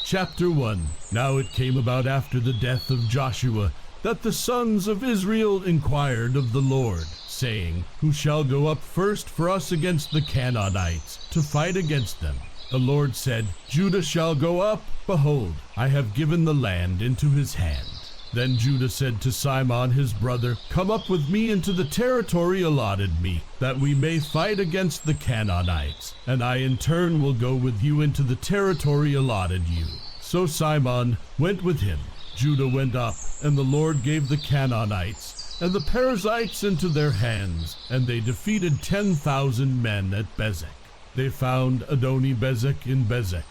Chapter 1. Now it came about after the death of Joshua that the sons of Israel inquired of the Lord, saying, Who shall go up first for us against the Canaanites, to fight against them? The Lord said, Judah shall go up. Behold, I have given the land into his hand. Then Judah said to Simon his brother, Come up with me into the territory allotted me, that we may fight against the Canaanites, and I in turn will go with you into the territory allotted you. So Simon went with him. Judah went up, and the Lord gave the Canaanites and the Perizzites into their hands, and they defeated 10,000 men at Bezek. They found Adoni-Bezek in Bezek,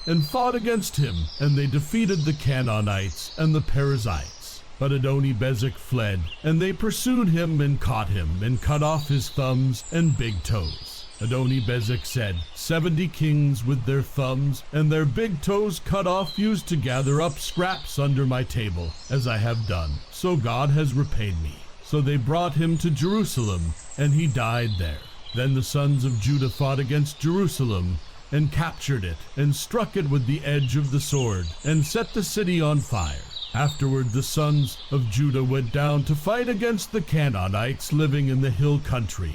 and fought against him, and they defeated the Canaanites and the Perizzites. But Adoni-Bezek fled, and they pursued him and caught him, and cut off his thumbs and big toes. Adoni-Bezek said, 70 kings with their thumbs and their big toes cut off used to gather up scraps under my table, as I have done. So God has repaid me. So they brought him to Jerusalem, and he died there. Then the sons of Judah fought against Jerusalem, and captured it, and struck it with the edge of the sword, and set the city on fire. Afterward the sons of Judah went down to fight against the Canaanites living in the hill country,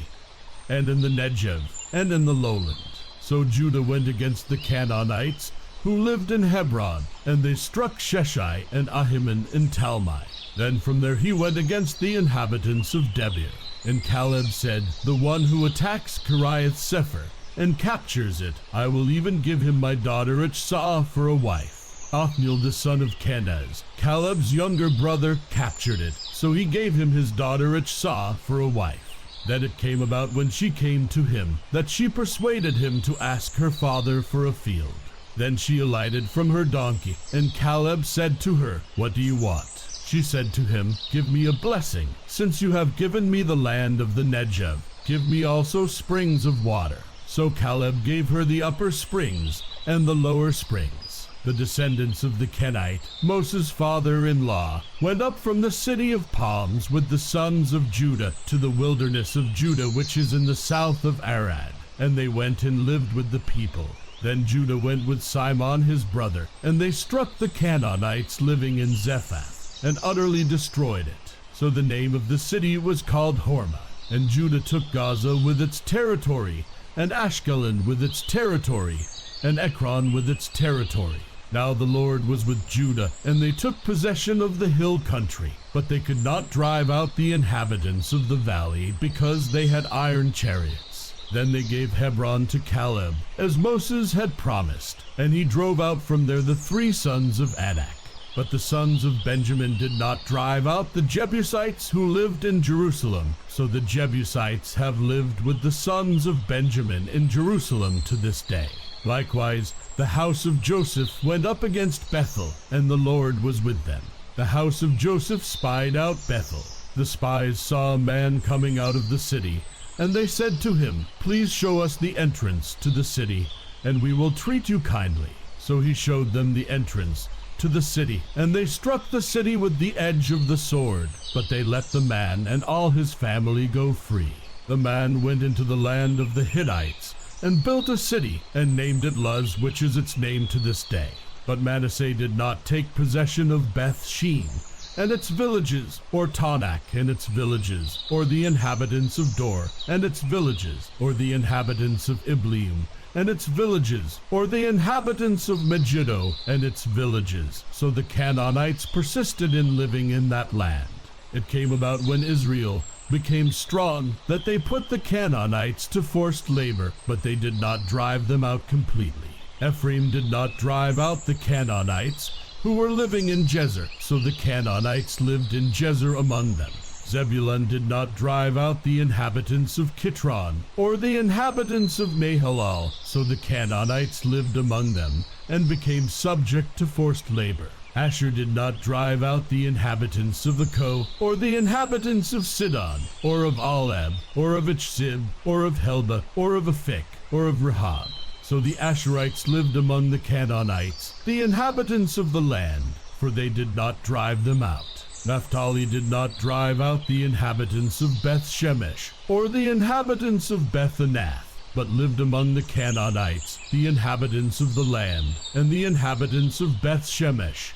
and in the Negev, and in the lowland. So Judah went against the Canaanites, who lived in Hebron, and they struck Sheshai and Ahiman and Talmai. Then from there he went against the inhabitants of Debir. And Caleb said, The one who attacks Kiriath-Sepher, and captures it, I will even give him my daughter Achsah for a wife. Othniel the son of Kenaz, Caleb's younger brother, captured it, so he gave him his daughter Achsah for a wife. Then it came about when she came to him, that she persuaded him to ask her father for a field. Then she alighted from her donkey, and Caleb said to her, What do you want? She said to him, Give me a blessing, since you have given me the land of the Negev. Give me also springs of water. So Caleb gave her the upper springs and the lower springs. The descendants of the Kenite, Moses' father-in-law, went up from the city of palms with the sons of Judah to the wilderness of Judah, which is in the south of Arad. And they went and lived with the people. Then Judah went with Simon his brother, and they struck the Canaanites living in Zephath, and utterly destroyed it. So the name of the city was called Hormah. And Judah took Gaza with its territory, and Ashkelon with its territory, and Ekron with its territory. Now the Lord was with Judah, and they took possession of the hill country, but they could not drive out the inhabitants of the valley, because they had iron chariots. Then they gave Hebron to Caleb, as Moses had promised, and he drove out from there the 3 sons of Anak. But the sons of Benjamin did not drive out the Jebusites who lived in Jerusalem, so the Jebusites have lived with the sons of Benjamin in Jerusalem to this day. Likewise, the house of Joseph went up against Bethel, and the Lord was with them. The house of Joseph spied out Bethel. The spies saw a man coming out of the city, and they said to him, Please show us the entrance to the city, and we will treat you kindly. So he showed them the entrance to the city, and they struck the city with the edge of the sword, but they let the man and all his family go free. The man went into the land of the Hittites, and built a city, and named it Luz, which is its name to this day. But Manasseh did not take possession of Beth-shean, and its villages, or Taanach and its villages, or the inhabitants of Dor, and its villages, or the inhabitants of Ibleam, and its villages, or the inhabitants of Megiddo and its villages. So the Canaanites persisted in living in that land. It came about when Israel became strong that they put the Canaanites to forced labor, but they did not drive them out completely. Ephraim did not drive out the Canaanites who were living in Jezer, so the Canaanites lived in Jezer among them. Zebulun did not drive out the inhabitants of Kitron, or the inhabitants of Mahalalel, so the Canaanites lived among them, and became subject to forced labor. Asher did not drive out the inhabitants of Akko, or the inhabitants of Sidon, or of Alab, or of Ichzib, or of Helba, or of Aphik, or of Rehob. So the Asherites lived among the Canaanites, the inhabitants of the land, for they did not drive them out. Naphtali did not drive out the inhabitants of Beth-Shemesh, or the inhabitants of Beth-Anath. but lived among the Canaanites, the inhabitants of the land, and the inhabitants of Beth-Shemesh.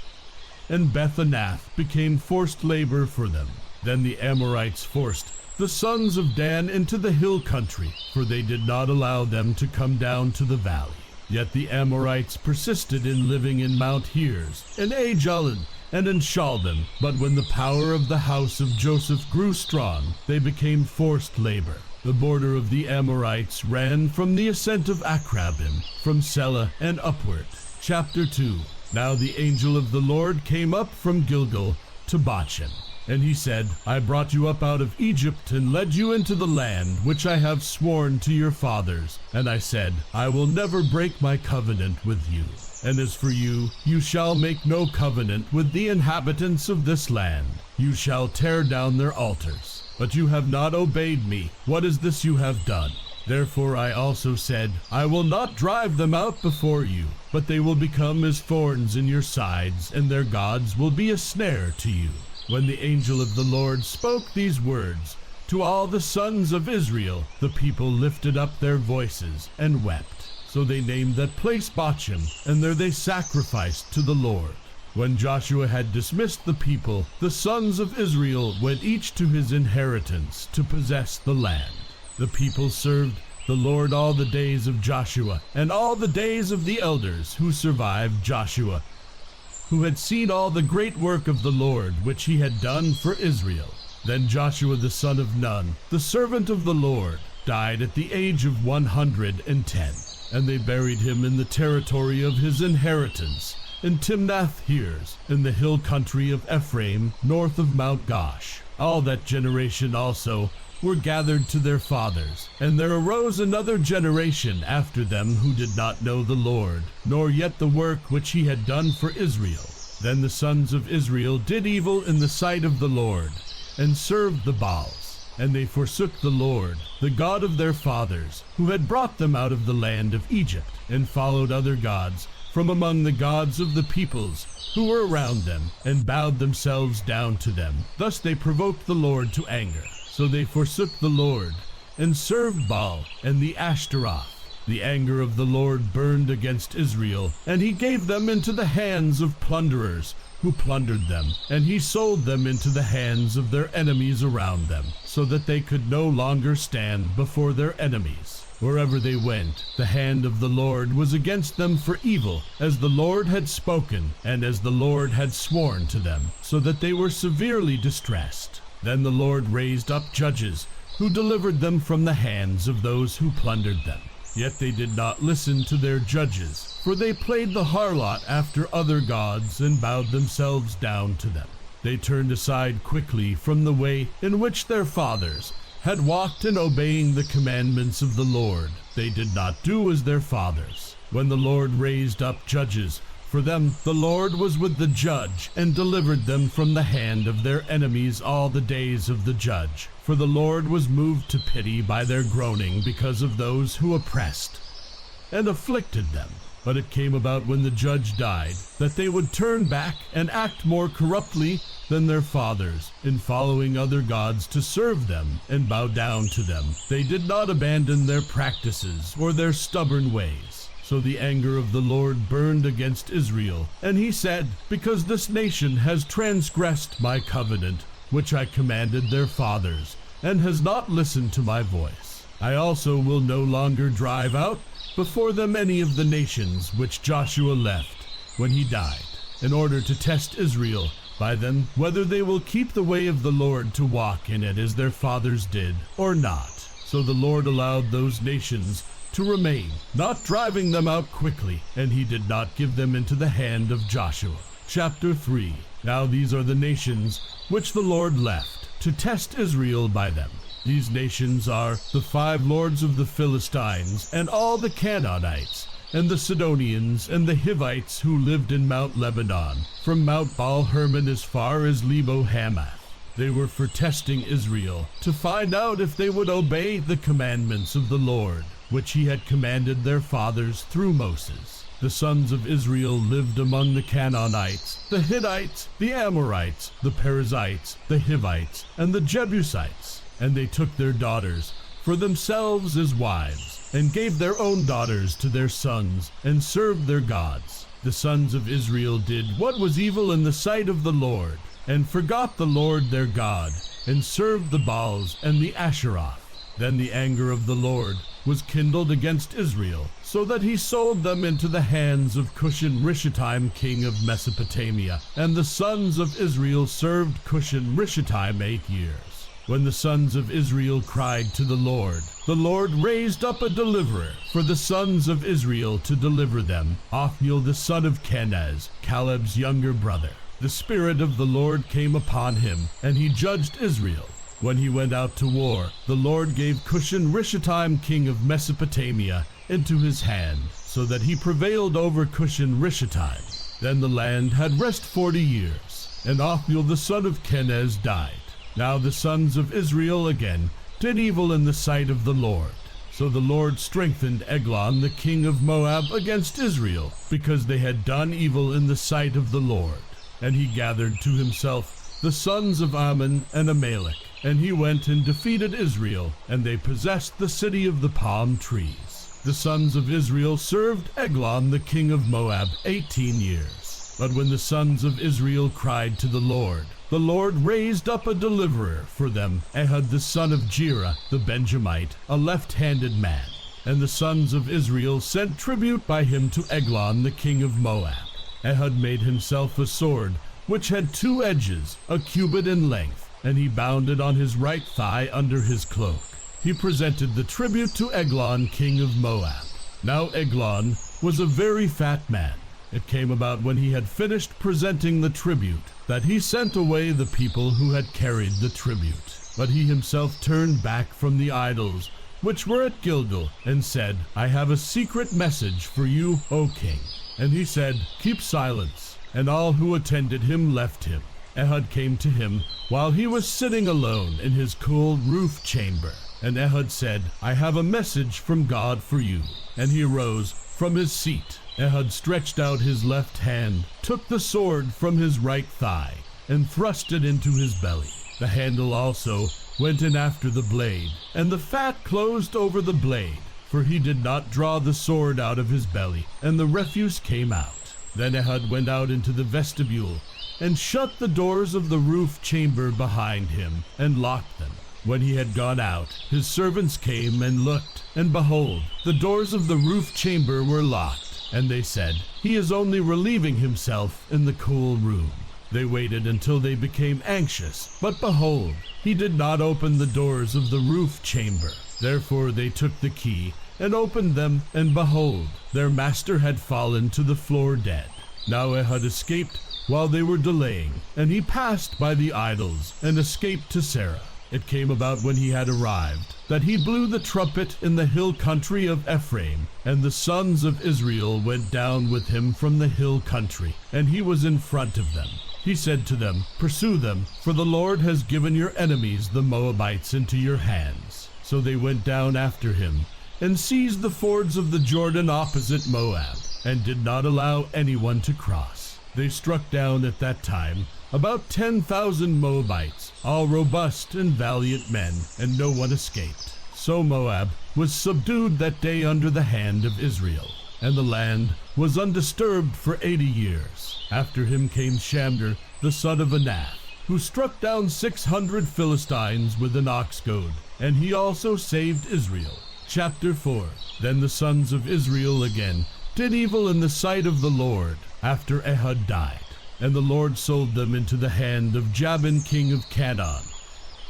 And Beth-Anath became forced labor for them. Then the Amorites forced the sons of Dan into the hill country, for they did not allow them to come down to the valley. Yet the Amorites persisted in living in Mount Hears, in Ajalon, and in Shalbim. But when the power of the house of Joseph grew strong, they became forced labor. The border of the Amorites ran from the ascent of Akrabim, from Selah and upward. Chapter 2. Now the angel of the Lord came up from Gilgal to Bochim. And he said, I brought you up out of Egypt and led you into the land which I have sworn to your fathers. And I said, I will never break my covenant with you. And as for you, you shall make no covenant with the inhabitants of this land. You shall tear down their altars. But you have not obeyed me. What is this you have done? Therefore I also said, I will not drive them out before you, but they will become as thorns in your sides, and their gods will be a snare to you. When the angel of the Lord spoke these words to all the sons of Israel, the people lifted up their voices and wept. So they named that place Bochim, and there they sacrificed to the Lord. When Joshua had dismissed the people, the sons of Israel went each to his inheritance to possess the land. The people served the Lord all the days of Joshua, and all the days of the elders who survived Joshua, who had seen all the great work of the Lord which he had done for Israel. Then Joshua the son of Nun, the servant of the Lord, died at the age of 110, and they buried him in the territory of his inheritance, in Timnath-Heres, in the hill country of Ephraim, north of Mount Gosh. All that generation also were gathered to their fathers, and there arose another generation after them who did not know the Lord, nor yet the work which he had done for Israel. Then the sons of Israel did evil in the sight of the Lord, and served the Baals. And they forsook the Lord, the God of their fathers, who had brought them out of the land of Egypt, and followed other gods from among the gods of the peoples who were around them, and bowed themselves down to them. Thus they provoked the Lord to anger. So they forsook the Lord, and served Baal and the Ashtaroth. The anger of the Lord burned against Israel, and he gave them into the hands of plunderers, who plundered them, and he sold them into the hands of their enemies around them, so that they could no longer stand before their enemies. Wherever they went, the hand of the Lord was against them for evil, as the Lord had spoken, and as the Lord had sworn to them, so that they were severely distressed. Then the Lord raised up judges, who delivered them from the hands of those who plundered them. Yet they did not listen to their judges, for they played the harlot after other gods and bowed themselves down to them. They turned aside quickly from the way in which their fathers had walked in obeying the commandments of the Lord. They did not do as their fathers. When the Lord raised up judges, for them the Lord was with the judge, and delivered them from the hand of their enemies all the days of the judge. For the Lord was moved to pity by their groaning because of those who oppressed and afflicted them. But it came about when the judge died, that they would turn back and act more corruptly than their fathers, in following other gods to serve them and bow down to them. They did not abandon their practices or their stubborn ways. So the anger of the Lord burned against Israel, and he said, because this nation has transgressed my covenant, which I commanded their fathers, and has not listened to my voice, I also will no longer drive out before them any of the nations which Joshua left when he died, in order to test Israel by them, whether they will keep the way of the Lord to walk in it as their fathers did, or not. So the Lord allowed those nations to remain, not driving them out quickly, and he did not give them into the hand of Joshua. Chapter 3. Now these are the nations which the Lord left, to test Israel by them. These nations are the 5 lords of the Philistines, and all the Canaanites, and the Sidonians, and the Hivites who lived in Mount Lebanon, from Mount Baal-Hermon as far as Lebo-Hamath. They were for testing Israel, to find out if they would obey the commandments of the Lord, which he had commanded their fathers through Moses. The sons of Israel lived among the Canaanites, the Hittites, the Amorites, the Perizzites, the Hivites, and the Jebusites, and they took their daughters for themselves as wives, and gave their own daughters to their sons, and served their gods. The sons of Israel did what was evil in the sight of the Lord, and forgot the Lord their God, and served the Baals and the Asheroth. Then the anger of the Lord was kindled against Israel, so that he sold them into the hands of Cushan-Rishathaim king of Mesopotamia, and the sons of Israel served Cushan-Rishathaim 8 years. When the sons of Israel cried to the Lord raised up a deliverer for the sons of Israel to deliver them, Othniel the son of Kenaz, Caleb's younger brother. The Spirit of the Lord came upon him, and he judged Israel. When he went out to war, the Lord gave Cushan-Rishathaim king of Mesopotamia into his hand, so that he prevailed over Cushan-Rishathaim. Then the land had rest 40 years, and Othniel the son of Kenaz died. Now the sons of Israel again did evil in the sight of the Lord. So the Lord strengthened Eglon the king of Moab against Israel, because they had done evil in the sight of the Lord. And he gathered to himself the sons of Ammon and Amalek, and he went and defeated Israel, and they possessed the city of the palm trees. The sons of Israel served Eglon the king of Moab 18 years. But when the sons of Israel cried to the Lord raised up a deliverer for them, Ehud the son of Gera the Benjamite, a left-handed man. And the sons of Israel sent tribute by him to Eglon the king of Moab. Ehud made himself a sword, which had 2 edges, a cubit in length, and he bound it on his right thigh under his cloak. He presented the tribute to Eglon king of Moab. Now Eglon was a very fat man. It came about when he had finished presenting the tribute, that he sent away the people who had carried the tribute. But he himself turned back from the idols, which were at Gilgal, and said, I have a secret message for you, O king. And he said, Keep silence. And all who attended him left him. Ehud came to him while he was sitting alone in his cool roof chamber. And Ehud said, I have a message from God for you. And he rose from his seat. Ehud stretched out his left hand, took the sword from his right thigh, and thrust it into his belly. The handle also went in after the blade, and the fat closed over the blade, for he did not draw the sword out of his belly, and the refuse came out. Then Ehud went out into the vestibule, and shut the doors of the roof chamber behind him, and locked them. When he had gone out, his servants came and looked, and behold, the doors of the roof chamber were locked. And they said, He is only relieving himself in the cool room. They waited until they became anxious, but behold, he did not open the doors of the roof chamber. Therefore they took the key and opened them, and behold, their master had fallen to the floor dead. Now Ehud escaped while they were delaying, and he passed by the idols and escaped to Sarah. It came about when he had arrived that he blew the trumpet in the hill country of Ephraim, and the sons of Israel went down with him from the hill country, and he was in front of them. He said to them, Pursue them, for the Lord has given your enemies the Moabites into your hands. So they went down after him, and seized the fords of the Jordan opposite Moab, and did not allow anyone to cross. They struck down at that time about 10,000 Moabites, all robust and valiant men, and no one escaped. So Moab was subdued that day under the hand of Israel, and the land was undisturbed for 80 years. After him came Shamgar, the son of Anath, who struck down 600 Philistines with an ox goad, and he also saved Israel. Chapter 4. Then the sons of Israel again did evil in the sight of the Lord, after Ehud died. And the Lord sold them into the hand of Jabin king of Canaan,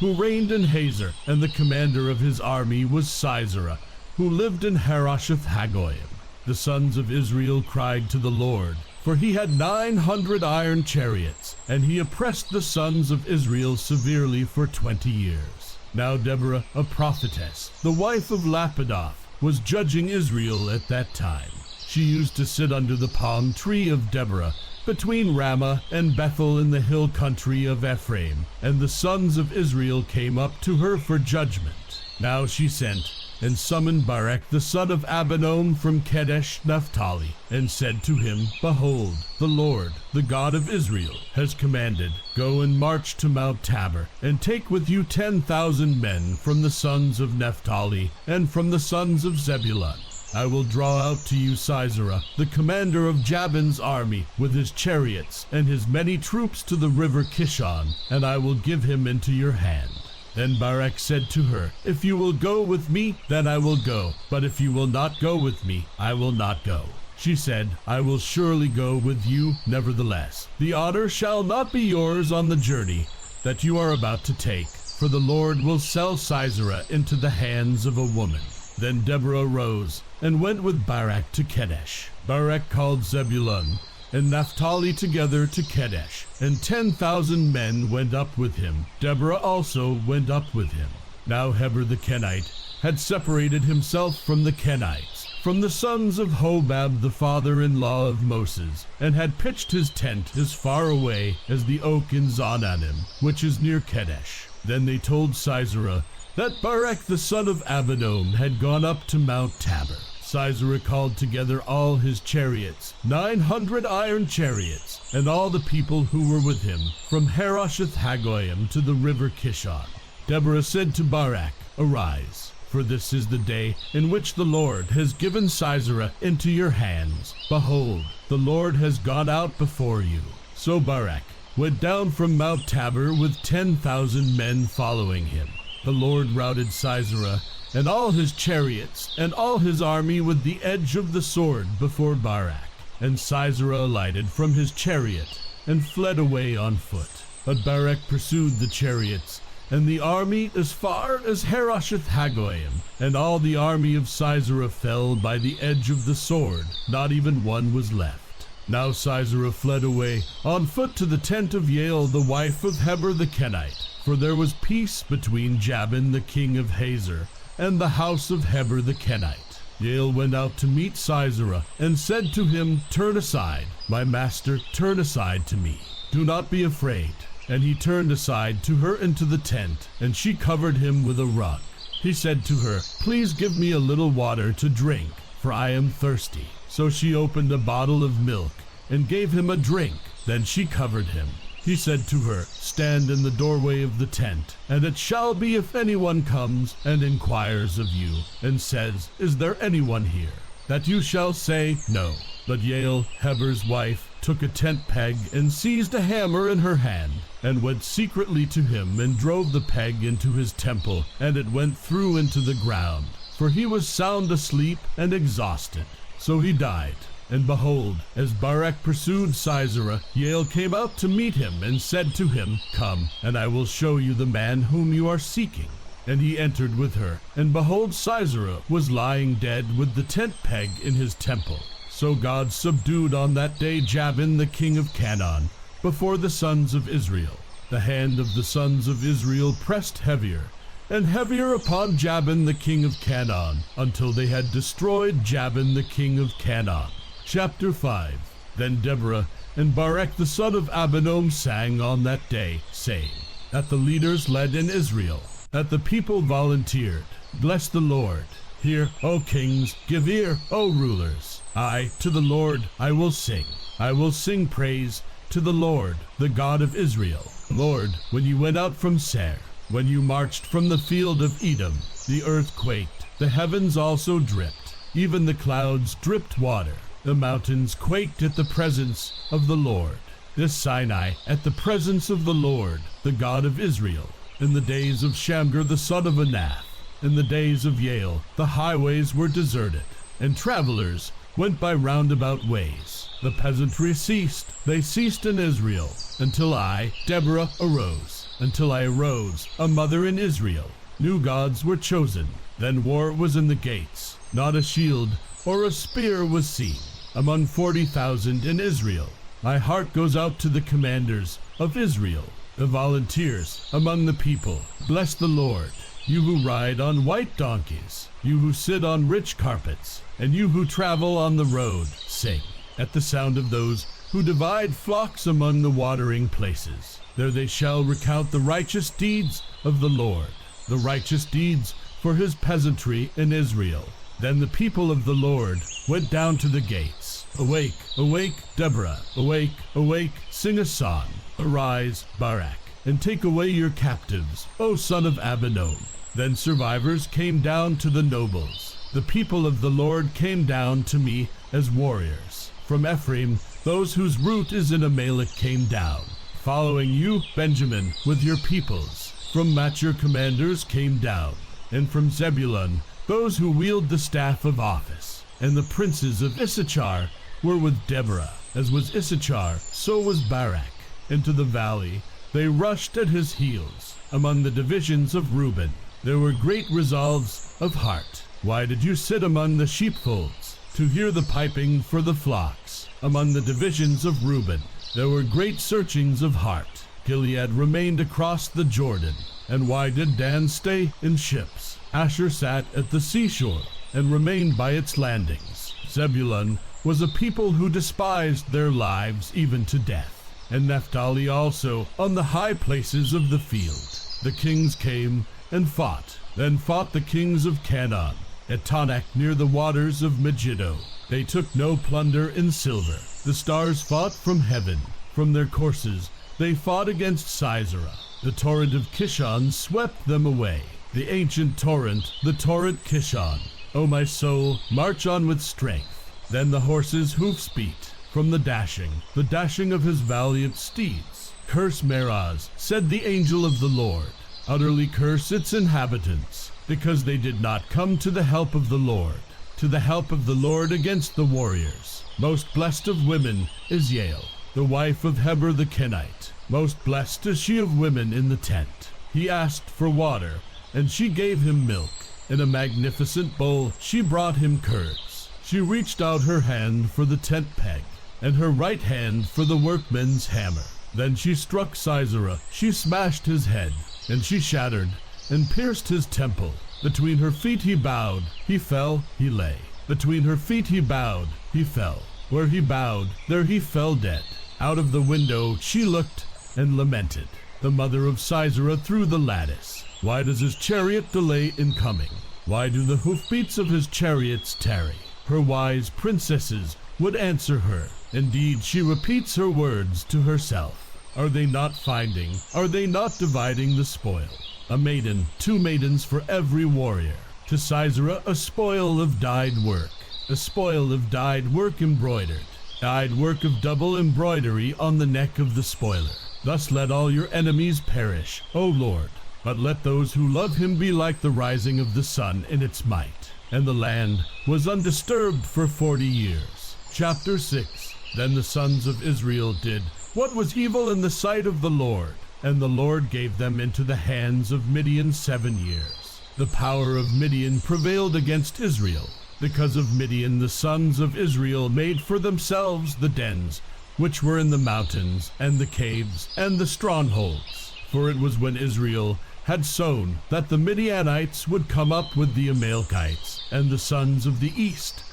who reigned in Hazor, and the commander of his army was Sisera, who lived in Harosheth Hagoyim. The sons of Israel cried to the Lord, for he had 900 iron chariots, and he oppressed the sons of Israel severely for 20 years. Now Deborah, a prophetess, the wife of Lapidoth, was judging Israel at that time. She used to sit under the palm tree of Deborah, between Ramah and Bethel in the hill country of Ephraim, and the sons of Israel came up to her for judgment. Now she sent and summoned Barak the son of Abinoam from Kadesh Naphtali, and said to him, Behold, the Lord, the God of Israel, has commanded, Go and march to Mount Tabor, and take with you 10,000 men from the sons of Naphtali and from the sons of Zebulun. I will draw out to you Sisera, the commander of Jabin's army, with his chariots and his many troops to the river Kishon, and I will give him into your hand. Then Barak said to her, If you will go with me, then I will go, but if you will not go with me, I will not go. She said, I will surely go with you, nevertheless. The honor shall not be yours on the journey that you are about to take, for the Lord will sell Sisera into the hands of a woman. Then Deborah rose and went with Barak to Kadesh. Barak called Zebulun and Naphtali together to Kadesh, and 10,000 men went up with him. Deborah also went up with him. Now Heber the Kenite had separated himself from the Kenites, from the sons of Hobab the father-in-law of Moses, and had pitched his tent as far away as the oak in Zaanannim, which is near Kadesh. Then they told Sisera that Barak the son of Abinoam had gone up to Mount Tabor. Sisera called together all his chariots, 900 iron chariots, and all the people who were with him, from Harosheth Hagoyim to the river Kishon. Deborah said to Barak, Arise, for this is the day in which the Lord has given Sisera into your hands. Behold, the Lord has gone out before you. So Barak went down from Mount Tabor with 10,000 men following him. The Lord routed Sisera and all his chariots and all his army with the edge of the sword before Barak. And Sisera alighted from his chariot and fled away on foot. But Barak pursued the chariots and the army as far as Harosheth Hagoyim, and all the army of Sisera fell by the edge of the sword, not even one was left. Now Sisera fled away on foot to the tent of Jael the wife of Heber the Kenite, for there was peace between Jabin the king of Hazor and the house of Heber the Kenite. Jael went out to meet Sisera and said to him, Turn aside, my master, turn aside to me. Do not be afraid. And he turned aside to her into the tent, and she covered him with a rug. He said to her, Please give me a little water to drink, for I am thirsty. So she opened a bottle of milk and gave him a drink. Then she covered him. He said to her, Stand in the doorway of the tent, and it shall be if anyone comes and inquires of you, and says, Is there anyone here? That you shall say, No. But Jael, Heber's wife, took a tent peg and seized a hammer in her hand, and went secretly to him and drove the peg into his temple, and it went through into the ground, for he was sound asleep and exhausted. So he died. And behold, as Barak pursued Sisera, Jael came out to meet him and said to him, Come, and I will show you the man whom you are seeking. And he entered with her, and behold, Sisera was lying dead with the tent peg in his temple. So God subdued on that day Jabin the king of Canaan before the sons of Israel. The hand of the sons of Israel pressed heavier, and heavier upon Jabin the king of Canaan, until they had destroyed Jabin the king of Canaan. Chapter 5. Then Deborah and Barak the son of Abinoam sang on that day, saying, That the leaders led in Israel, that the people volunteered. Bless the Lord. Hear, O kings, give ear, O rulers. To the Lord I will sing. I will sing praise to the Lord, the God of Israel. Lord, when you went out from Seir, when you marched from the field of Edom, the earth quaked, the heavens also dripped, even the clouds dripped water. The mountains quaked at the presence of the Lord. The Sinai at the presence of the Lord, the God of Israel. In the days of Shamgar the son of Anath, in the days of Jael, the highways were deserted, and travelers went by roundabout ways. The peasantry ceased. They ceased in Israel, until I, Deborah, arose. Until I arose, a mother in Israel. New gods were chosen. Then war was in the gates. Not a shield or a spear was seen among 40,000 in Israel. My heart goes out to the commanders of Israel, the volunteers among the people. Bless the Lord, you who ride on white donkeys, you who sit on rich carpets, and you who travel on the road, sing at the sound of those who divide flocks among the watering places. There they shall recount the righteous deeds of the Lord, the righteous deeds for his peasantry in Israel. Then the people of the Lord went down to the gates. Awake, awake, Deborah, awake, awake, sing a song. Arise, Barak, and take away your captives, O son of Abinoam. Then survivors came down to the nobles. The people of the Lord came down to me as warriors. From Ephraim, those whose root is in Amalek came down. Following you, Benjamin, with your peoples. From Machir commanders came down. And from Zebulun, those who wield the staff of office. And the princes of Issachar were with Deborah. As was Issachar, so was Barak. Into the valley they rushed at his heels. Among the divisions of Reuben there were great resolves of heart. Why did you sit among the sheepfolds, to hear the piping for the flocks? Among the divisions of Reuben there were great searchings of heart. Gilead remained across the Jordan. And why did Dan stay in ships? Asher sat at the seashore and remained by its landings. Zebulun was a people who despised their lives even to death. And Naphtali also on the high places of the field. The kings came and fought. Then fought the kings of Canaan at Tanak near the waters of Megiddo. They took no plunder in silver. The stars fought from heaven. From their courses they fought against Sisera. The torrent of Kishon swept them away. The ancient torrent, the torrent Kishon. O my soul, march on with strength. Then the horses' hoofs beat from the dashing of his valiant steeds. Curse Meroz, said the angel of the Lord. Utterly curse its inhabitants, because they did not come to the help of the Lord, to the help of the Lord against the warriors. Most blessed of women is Yael, the wife of Heber the Kenite. Most blessed is she of women in the tent. He asked for water, and she gave him milk. In a magnificent bowl she brought him curds. She reached out her hand for the tent peg, and her right hand for the workman's hammer. Then she struck Sisera, she smashed his head, and she shattered and pierced his temple. Between her feet he bowed, he fell, he lay. Between her feet he bowed, he fell. Where he bowed, there he fell dead. Out of the window she looked and lamented. The mother of Sisera through the lattice. Why does his chariot delay in coming? Why do the hoofbeats of his chariots tarry? Her wise princesses would answer her. Indeed, she repeats her words to herself. Are they not finding? Are they not dividing the spoil? A maiden, 2 maidens for every warrior. To Sisera a spoil of dyed work. A spoil of dyed work embroidered. Dyed work of double embroidery on the neck of the spoiler. Thus let all your enemies perish, O Lord. But let those who love him be like the rising of the sun in its might. And the land was undisturbed for 40 years. Chapter 6. Then the sons of Israel did what was evil in the sight of the Lord, and the Lord gave them into the hands of Midian 7 years. The power of Midian prevailed against Israel. Because of Midian the sons of Israel made for themselves the dens, which were in the mountains, and the caves, and the strongholds. For it was when Israel had sown that the Midianites would come up with the Amalekites, and the sons of the east,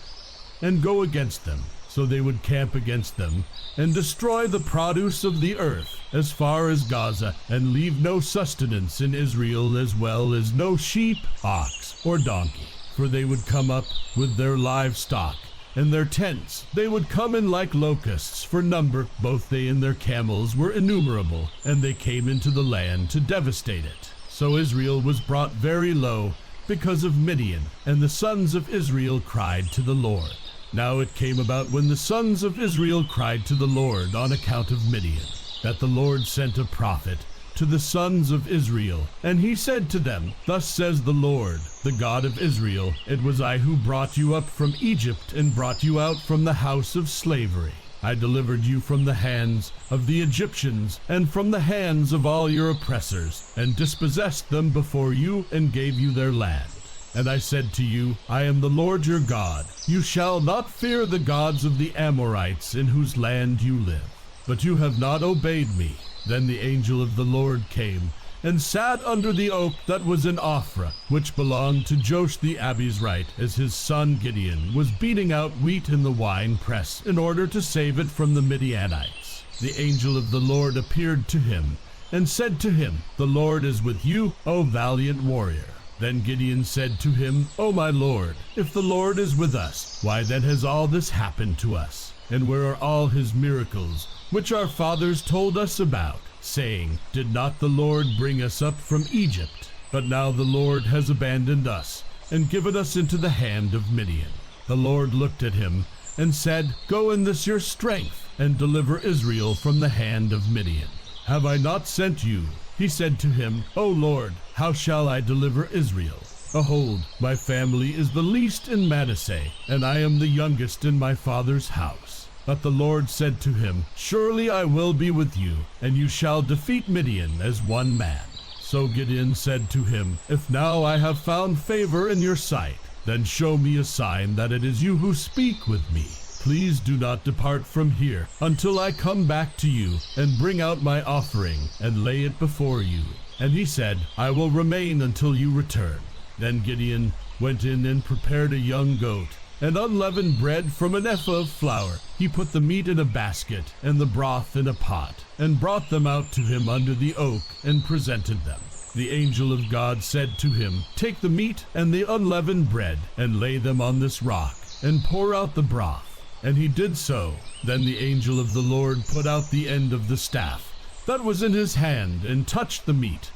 and go against them. So they would camp against them, and destroy the produce of the earth, as far as Gaza, and leave no sustenance in Israel, as well as no sheep, ox, or donkey. For they would come up with their livestock, and their tents. They would come in like locusts for number. Both they and their camels were innumerable, and they came into the land to devastate it. So Israel was brought very low because of Midian, and the sons of Israel cried to the Lord. Now it came about when the sons of Israel cried to the Lord on account of Midian, that the Lord sent a prophet to the sons of Israel. And he said to them, Thus says the Lord, the God of Israel, It was I who brought you up from Egypt and brought you out from the house of slavery. I delivered you from the hands of the Egyptians and from the hands of all your oppressors, and dispossessed them before you and gave you their land. And I said to you, I am the Lord your God. You shall not fear the gods of the Amorites in whose land you live. But you have not obeyed me. Then the angel of the Lord came and sat under the oak that was in Ophrah, which belonged to Joash the Abizrite, as his son Gideon was beating out wheat in the wine press in order to save it from the Midianites. The angel of the Lord appeared to him and said to him, The Lord is with you, O valiant warrior. Then Gideon said to him, O my Lord, if the Lord is with us, why then has all this happened to us? And where are all his miracles, which our fathers told us about, saying, Did not the Lord bring us up from Egypt? But now the Lord has abandoned us, and given us into the hand of Midian. The Lord looked at him, and said, Go in this your strength, and deliver Israel from the hand of Midian. Have I not sent you? He said to him, O Lord, how shall I deliver Israel? Behold, my family is the least in Manasseh, and I am the youngest in my father's house. But the Lord said to him, Surely I will be with you, and you shall defeat Midian as one man. So Gideon said to him, If now I have found favor in your sight, then show me a sign that it is you who speak with me. Please do not depart from here until I come back to you and bring out my offering and lay it before you. And he said, I will remain until you return. Then Gideon went in and prepared a young goat and unleavened bread from an ephah of flour. He put the meat in a basket and the broth in a pot and brought them out to him under the oak and presented them. The angel of God said to him, Take the meat and the unleavened bread and lay them on this rock and pour out the broth. And he did so. Then the angel of the Lord put out the end of the staff that was in his hand and touched the meat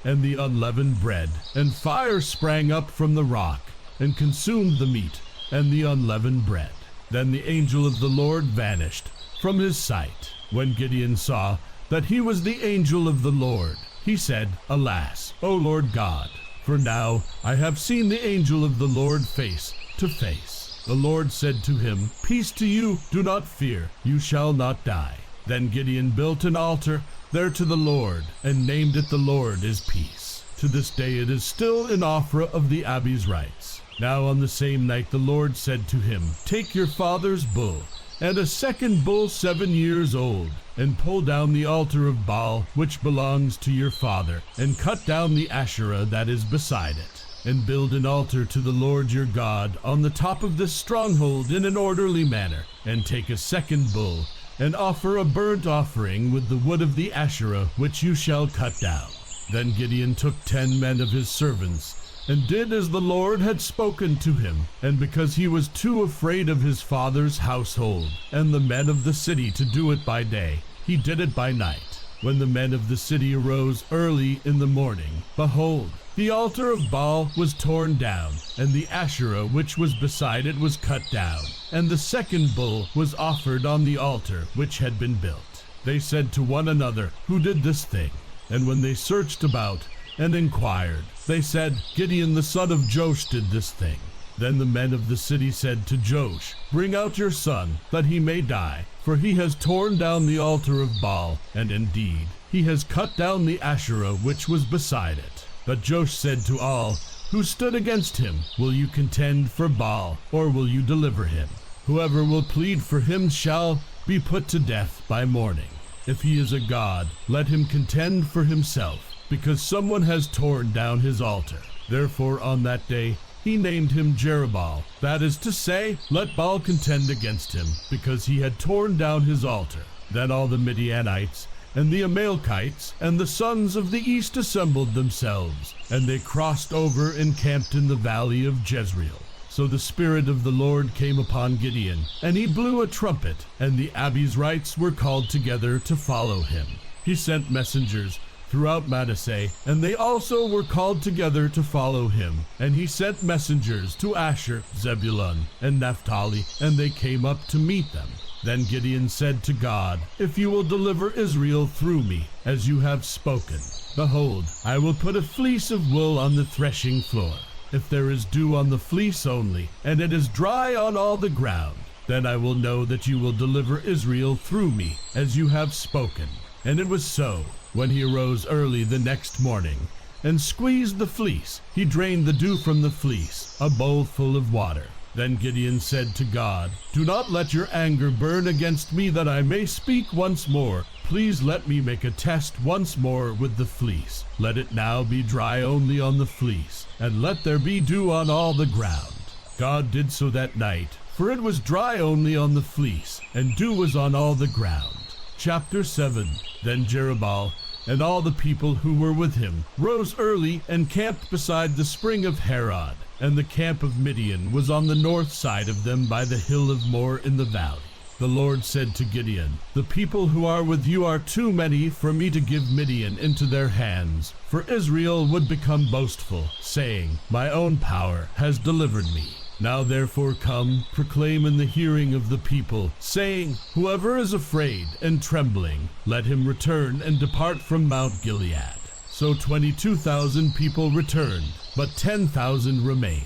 and the unleavened bread, and fire sprang up from the rock and consumed the meat and the unleavened bread. Then the angel of the Lord vanished from his sight. When Gideon saw that he was the angel of the Lord, he said, Alas, O Lord God, for now I have seen the angel of the Lord face to face. The Lord said to him, Peace to you, do not fear, you shall not die. Then Gideon built an altar there to the Lord, and named it The Lord is Peace. To this day it is still in Ophrah of the Abizrites. Now on the same night the Lord said to him, Take your father's bull, and a second bull 7 years old, and pull down the altar of Baal which belongs to your father, and cut down the Asherah that is beside it. And build an altar to the Lord your God on the top of this stronghold in an orderly manner, and take a second bull, and offer a burnt offering with the wood of the Asherah which you shall cut down. Then Gideon took 10 men of his servants, and did as the Lord had spoken to him, and because he was too afraid of his father's household and the men of the city to do it by day, he did it by night. When the men of the city arose early in the morning, behold, the altar of Baal was torn down, and the Asherah which was beside it was cut down, and the second bull was offered on the altar which had been built. They said to one another, Who did this thing? And when they searched about and inquired, they said, Gideon the son of Joash did this thing. Then the men of the city said to Joash, Bring out your son, that he may die, for he has torn down the altar of Baal, and indeed he has cut down the Asherah which was beside it. But Joash said to all who stood against him, Will you contend for Baal, or will you deliver him? Whoever will plead for him shall be put to death by morning. If he is a god, let him contend for himself, because someone has torn down his altar. Therefore on that day he named him Jerubbaal, that is to say, Let Baal contend against him, because he had torn down his altar. Then all the Midianites and the Amalekites and the sons of the east assembled themselves, and they crossed over and camped in the valley of Jezreel. So the Spirit of the Lord came upon Gideon, and he blew a trumpet, and the Abizrites were called together to follow him. He sent messengers throughout Manasseh, and they also were called together to follow him. And he sent messengers to Asher, Zebulun, and Naphtali, and they came up to meet them. Then Gideon said to God, If you will deliver Israel through me, as you have spoken, behold, I will put a fleece of wool on the threshing floor. If there is dew on the fleece only, and it is dry on all the ground, then I will know that you will deliver Israel through me, as you have spoken. And it was so. When he arose early the next morning, and squeezed the fleece, he drained the dew from the fleece, a bowl full of water. Then Gideon said to God, Do not let your anger burn against me, that I may speak once more. Please let me make a test once more with the fleece. Let it now be dry only on the fleece, and let there be dew on all the ground. God did so that night, for it was dry only on the fleece, and dew was on all the ground. Chapter 7. Then Jerubbaal and all the people who were with him rose early and camped beside the spring of Harod, and the camp of Midian was on the north side of them by the hill of Moreh in the valley. The Lord said to Gideon, "The people who are with you are too many for me to give Midian into their hands, for Israel would become boastful, saying, 'My own power has delivered me.' Now therefore come, proclaim in the hearing of the people, saying, 'Whoever is afraid and trembling, let him return and depart from Mount Gilead.' So 22,000 people returned, but 10,000 remained.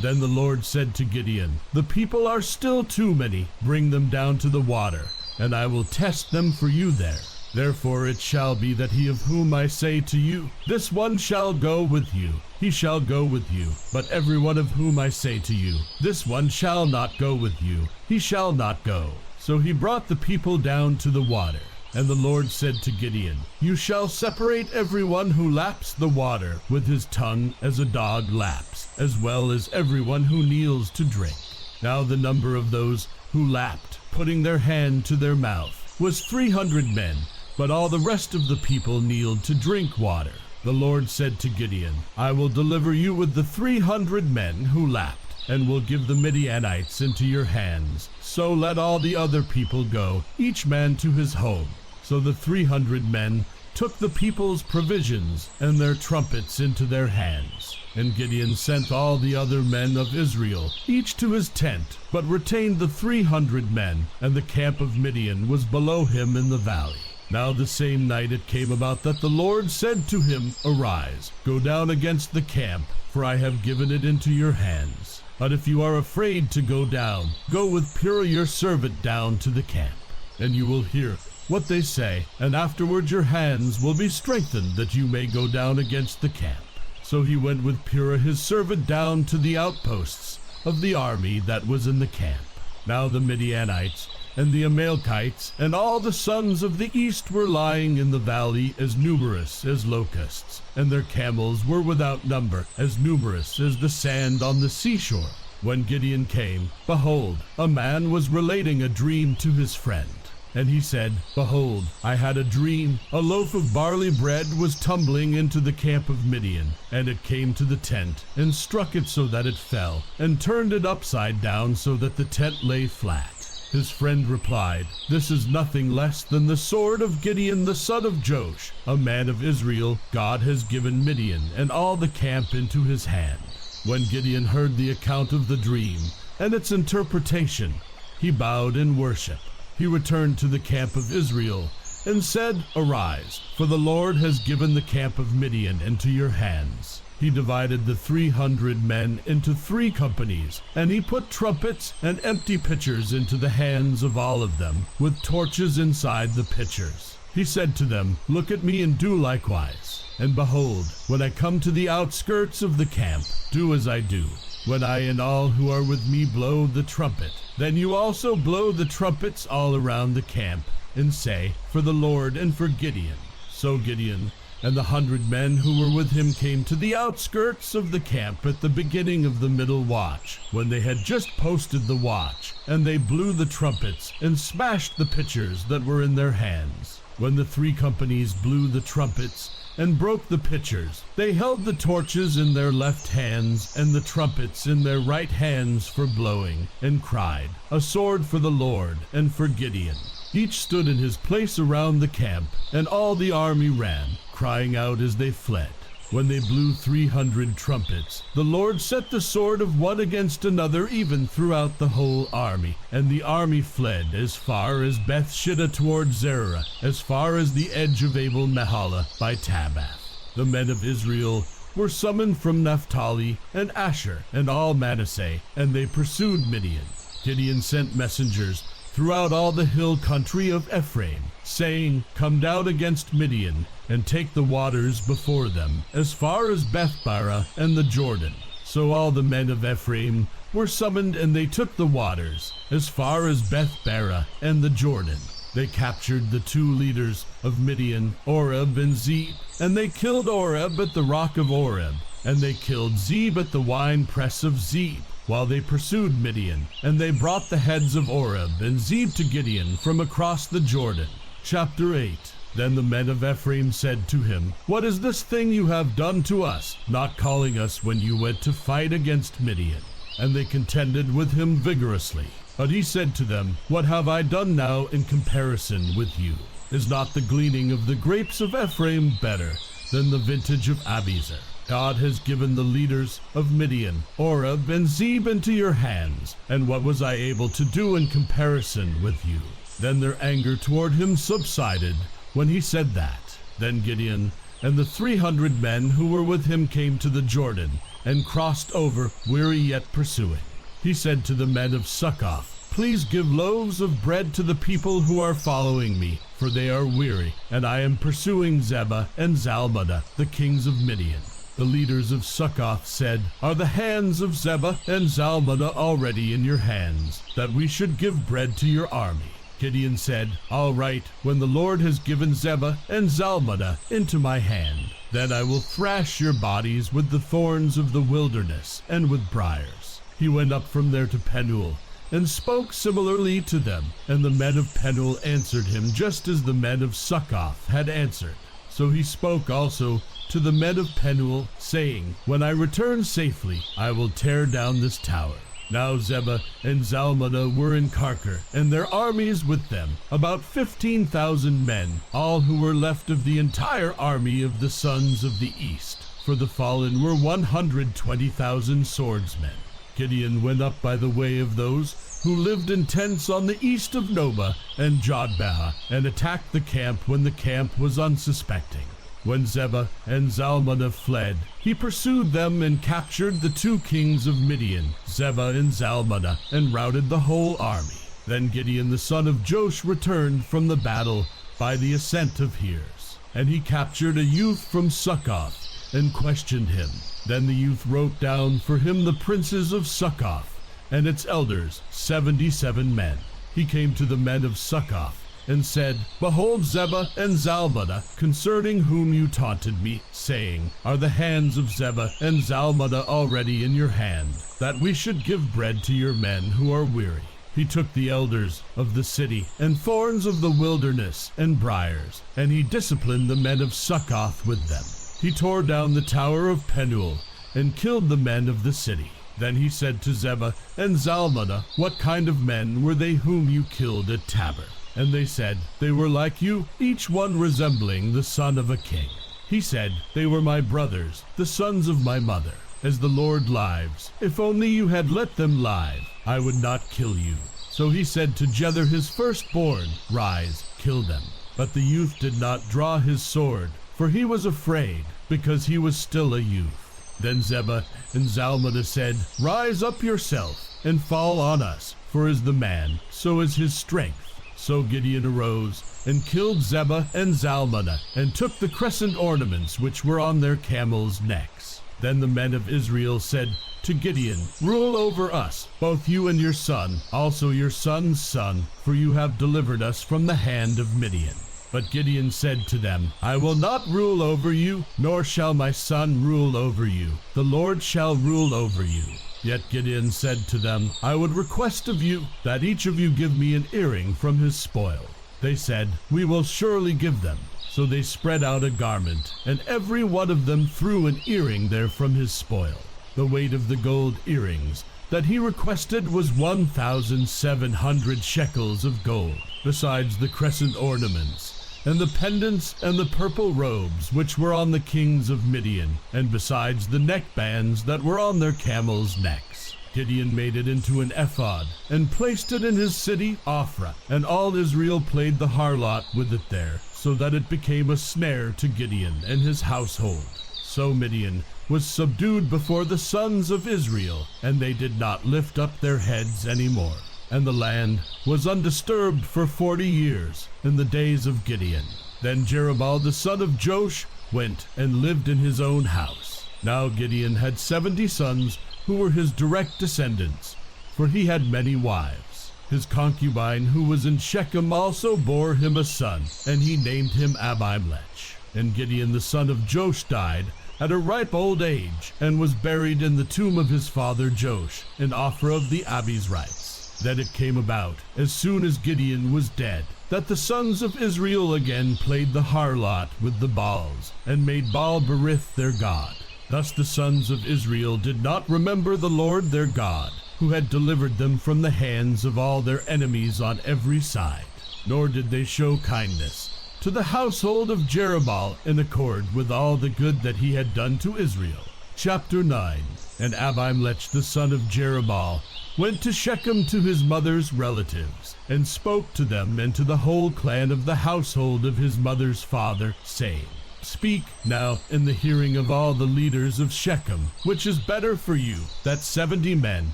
Then the Lord said to Gideon, 'The people are still too many. Bring them down to the water, and I will test them for you there. Therefore it shall be that he of whom I say to you, this one shall go with you, he shall go with you. But every one of whom I say to you, this one shall not go with you, he shall not go.' So he brought the people down to the water. And the Lord said to Gideon, 'You shall separate everyone who laps the water with his tongue as a dog laps, as well as everyone who kneels to drink.' Now the number of those who lapped, putting their hand to their mouth, was 300 men, but all the rest of the people kneeled to drink water. The Lord said to Gideon, 'I will deliver you with the 300 men who lapped, and will give the Midianites into your hands. So let all the other people go, each man to his home.' So the 300 men took the people's provisions and their trumpets into their hands. And Gideon sent all the other men of Israel, each to his tent, but retained the 300 men, and the camp of Midian was below him in the valley. Now the same night it came about that the Lord said to him, 'Arise, go down against the camp, for I have given it into your hands. But if you are afraid to go down, go with Purah your servant down to the camp, and you will hear what they say, and afterward your hands will be strengthened that you may go down against the camp.' So he went with Purah his servant down to the outposts of the army that was in the camp. Now the Midianites and the Amalekites and all the sons of the east were lying in the valley as numerous as locusts, and their camels were without number, as numerous as the sand on the seashore. When Gideon came, behold, a man was relating a dream to his friend. And he said, 'Behold, I had a dream. A loaf of barley bread was tumbling into the camp of Midian, and it came to the tent, and struck it so that it fell, and turned it upside down so that the tent lay flat.' His friend replied, 'This is nothing less than the sword of Gideon the son of Joash, a man of Israel. God has given Midian and all the camp into his hand.' When Gideon heard the account of the dream and its interpretation, he bowed in worship. He returned to the camp of Israel and said, 'Arise, for the Lord has given the camp of Midian into your hands.' He divided the 300 men into 3 companies, and he put trumpets and empty pitchers into the hands of all of them, with torches inside the pitchers. He said to them, 'Look at me and do likewise. And behold, when I come to the outskirts of the camp, do as I do. When I and all who are with me blow the trumpet, then you also blow the trumpets all around the camp, and say, For the Lord and for Gideon.' So Gideon and the 100 men who were with him came to the outskirts of the camp at the beginning of the middle watch, when they had just posted the watch, and they blew the trumpets and smashed the pitchers that were in their hands. When the 3 companies blew the trumpets and broke the pitchers, they held the torches in their left hands and the trumpets in their right hands for blowing, and cried, 'A sword for the Lord and for Gideon.' Each stood in his place around the camp, and all the army ran, crying out as they fled. When they blew 300 trumpets, the Lord set the sword of one against another even throughout the whole army, and the army fled as far as Beth-shittah toward Zerah, as far as the edge of Abel-meholah by Tabath. The men of Israel were summoned from Naphtali and Asher and all Manasseh, and they pursued Midian. Gideon sent messengers throughout all the hill country of Ephraim, saying, 'Come down against Midian, and take the waters before them, as far as Bethbarah and the Jordan.' So all the men of Ephraim were summoned, and they took the waters, as far as Bethbarah and the Jordan. They captured the 2 leaders of Midian, Oreb and Zeb, and they killed Oreb at the rock of Oreb, and they killed Zeb at the winepress of Zeb, while they pursued Midian, and they brought the heads of Oreb and Zeb to Gideon from across the Jordan. Chapter 8. Then the men of Ephraim said to him, "What is this thing you have done to us, not calling us when you went to fight against Midian?" And they contended with him vigorously. But he said to them, "What have I done now in comparison with you? Is not the gleaning of the grapes of Ephraim better than the vintage of Abiezer? God has given the leaders of Midian, Oreb and Zeb, into your hands, and what was I able to do in comparison with you?" Then their anger toward him subsided when he said that. Then Gideon and the 300 men who were with him came to the Jordan and crossed over, weary yet pursuing. He said to the men of Succoth, "Please give loaves of bread to the people who are following me, for they are weary, and I am pursuing Zebah and Zalmunna, the kings of Midian." The leaders of Succoth said, "Are the hands of Zebah and Zalmunna already in your hands, that we should give bread to your army?" Gideon said, "All right, when the Lord has given Zebah and Zalmunna into my hand, then I will thrash your bodies with the thorns of the wilderness and with briars." He went up from there to Penuel and spoke similarly to them, and the men of Penuel answered him just as the men of Succoth had answered. So he spoke also to the men of Penuel, saying, "When I return safely, I will tear down this tower." Now Zebah and Zalmunna were in Karkor, and their armies with them, about 15,000 men, all who were left of the entire army of the sons of the east, for the fallen were 120,000 swordsmen. Gideon went up by the way of those who lived in tents on the east of Nobah and Jodbah, and attacked the camp when the camp was unsuspecting. When Zebah and Zalmunna fled, he pursued them and captured the 2 kings of Midian, Zebah and Zalmunna, and routed the whole army. Then Gideon the son of Joash returned from the battle by the ascent of Hears, and he captured a youth from Succoth and questioned him. Then the youth wrote down for him the princes of Succoth and its elders, 77 men. He came to the men of Succoth and said, "Behold Zebah and Zalmunna, concerning whom you taunted me, saying, Are the hands of Zebah and Zalmunna already in your hand, that we should give bread to your men who are weary?" He took the elders of the city and thorns of the wilderness and briars, and he disciplined the men of Succoth with them. He tore down the tower of Penuel and killed the men of the city. Then he said to Zebah and Zalmunna, "What kind of men were they whom you killed at Tabor?" And they said, "They were like you, each one resembling the son of a king." He said, "They were my brothers, the sons of my mother. As the Lord lives, if only you had let them live, I would not kill you." So he said to Jether his firstborn, "Rise, kill them." But the youth did not draw his sword, for he was afraid, because he was still a youth. Then Zebah and Zalmunna said, "Rise up yourself, and fall on us, for as the man, so is his strength." So Gideon arose and killed Zebah and Zalmunna, and took the crescent ornaments which were on their camels' necks. Then the men of Israel said to Gideon, "Rule over us, both you and your son, also your son's son, for you have delivered us from the hand of Midian." But Gideon said to them, "I will not rule over you, nor shall my son rule over you. The Lord shall rule over you." Yet Gideon said to them, "I would request of you that each of you give me an earring from his spoil." They said, "We will surely give them." So they spread out a garment, and every one of them threw an earring there from his spoil. The weight of the gold earrings that he requested was 1,700 shekels of gold, besides the crescent ornaments, and the pendants and the purple robes which were on the kings of Midian, and besides the neckbands that were on their camels' necks. Gideon made it into an ephod, and placed it in his city Ophrah, and all Israel played the harlot with it there, so that it became a snare to Gideon and his household. So Midian was subdued before the sons of Israel, and they did not lift up their heads any more. And the land was undisturbed for 40 years in the days of Gideon. Then Jerubbaal the son of Joash went and lived in his own house. Now Gideon had 70 sons who were his direct descendants, for he had many wives. His concubine who was in Shechem also bore him a son, and he named him Abimelech. And Gideon the son of Joash died at a ripe old age, and was buried in the tomb of his father Joash in Ophrah of the Abiezrites. Then it came about, as soon as Gideon was dead, that the sons of Israel again played the harlot with the Baals, and made Baal-berith their god. Thus the sons of Israel did not remember the Lord their God, who had delivered them from the hands of all their enemies on every side. Nor did they show kindness to the household of Jerubbaal in accord with all the good that he had done to Israel. Chapter 9. And Abimelech the son of Jerubbaal went to Shechem to his mother's relatives, and spoke to them and to the whole clan of the household of his mother's father, saying, Speak now in the hearing of all the leaders of Shechem, which is better for you, that 70 men,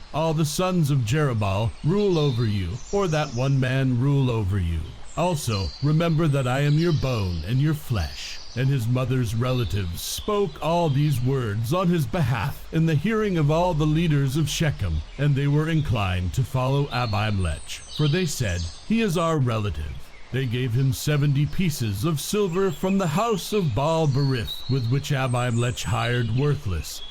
all the sons of Jerubbaal, rule over you, or that one man rule over you. Also remember that I am your bone and your flesh. And his mother's relatives spoke all these words on his behalf in the hearing of all the leaders of Shechem, and they were inclined to follow Abimelech, for they said, He is our relative. They gave him 70 pieces of silver from the house of Baal-berith, with which Abimelech hired worthless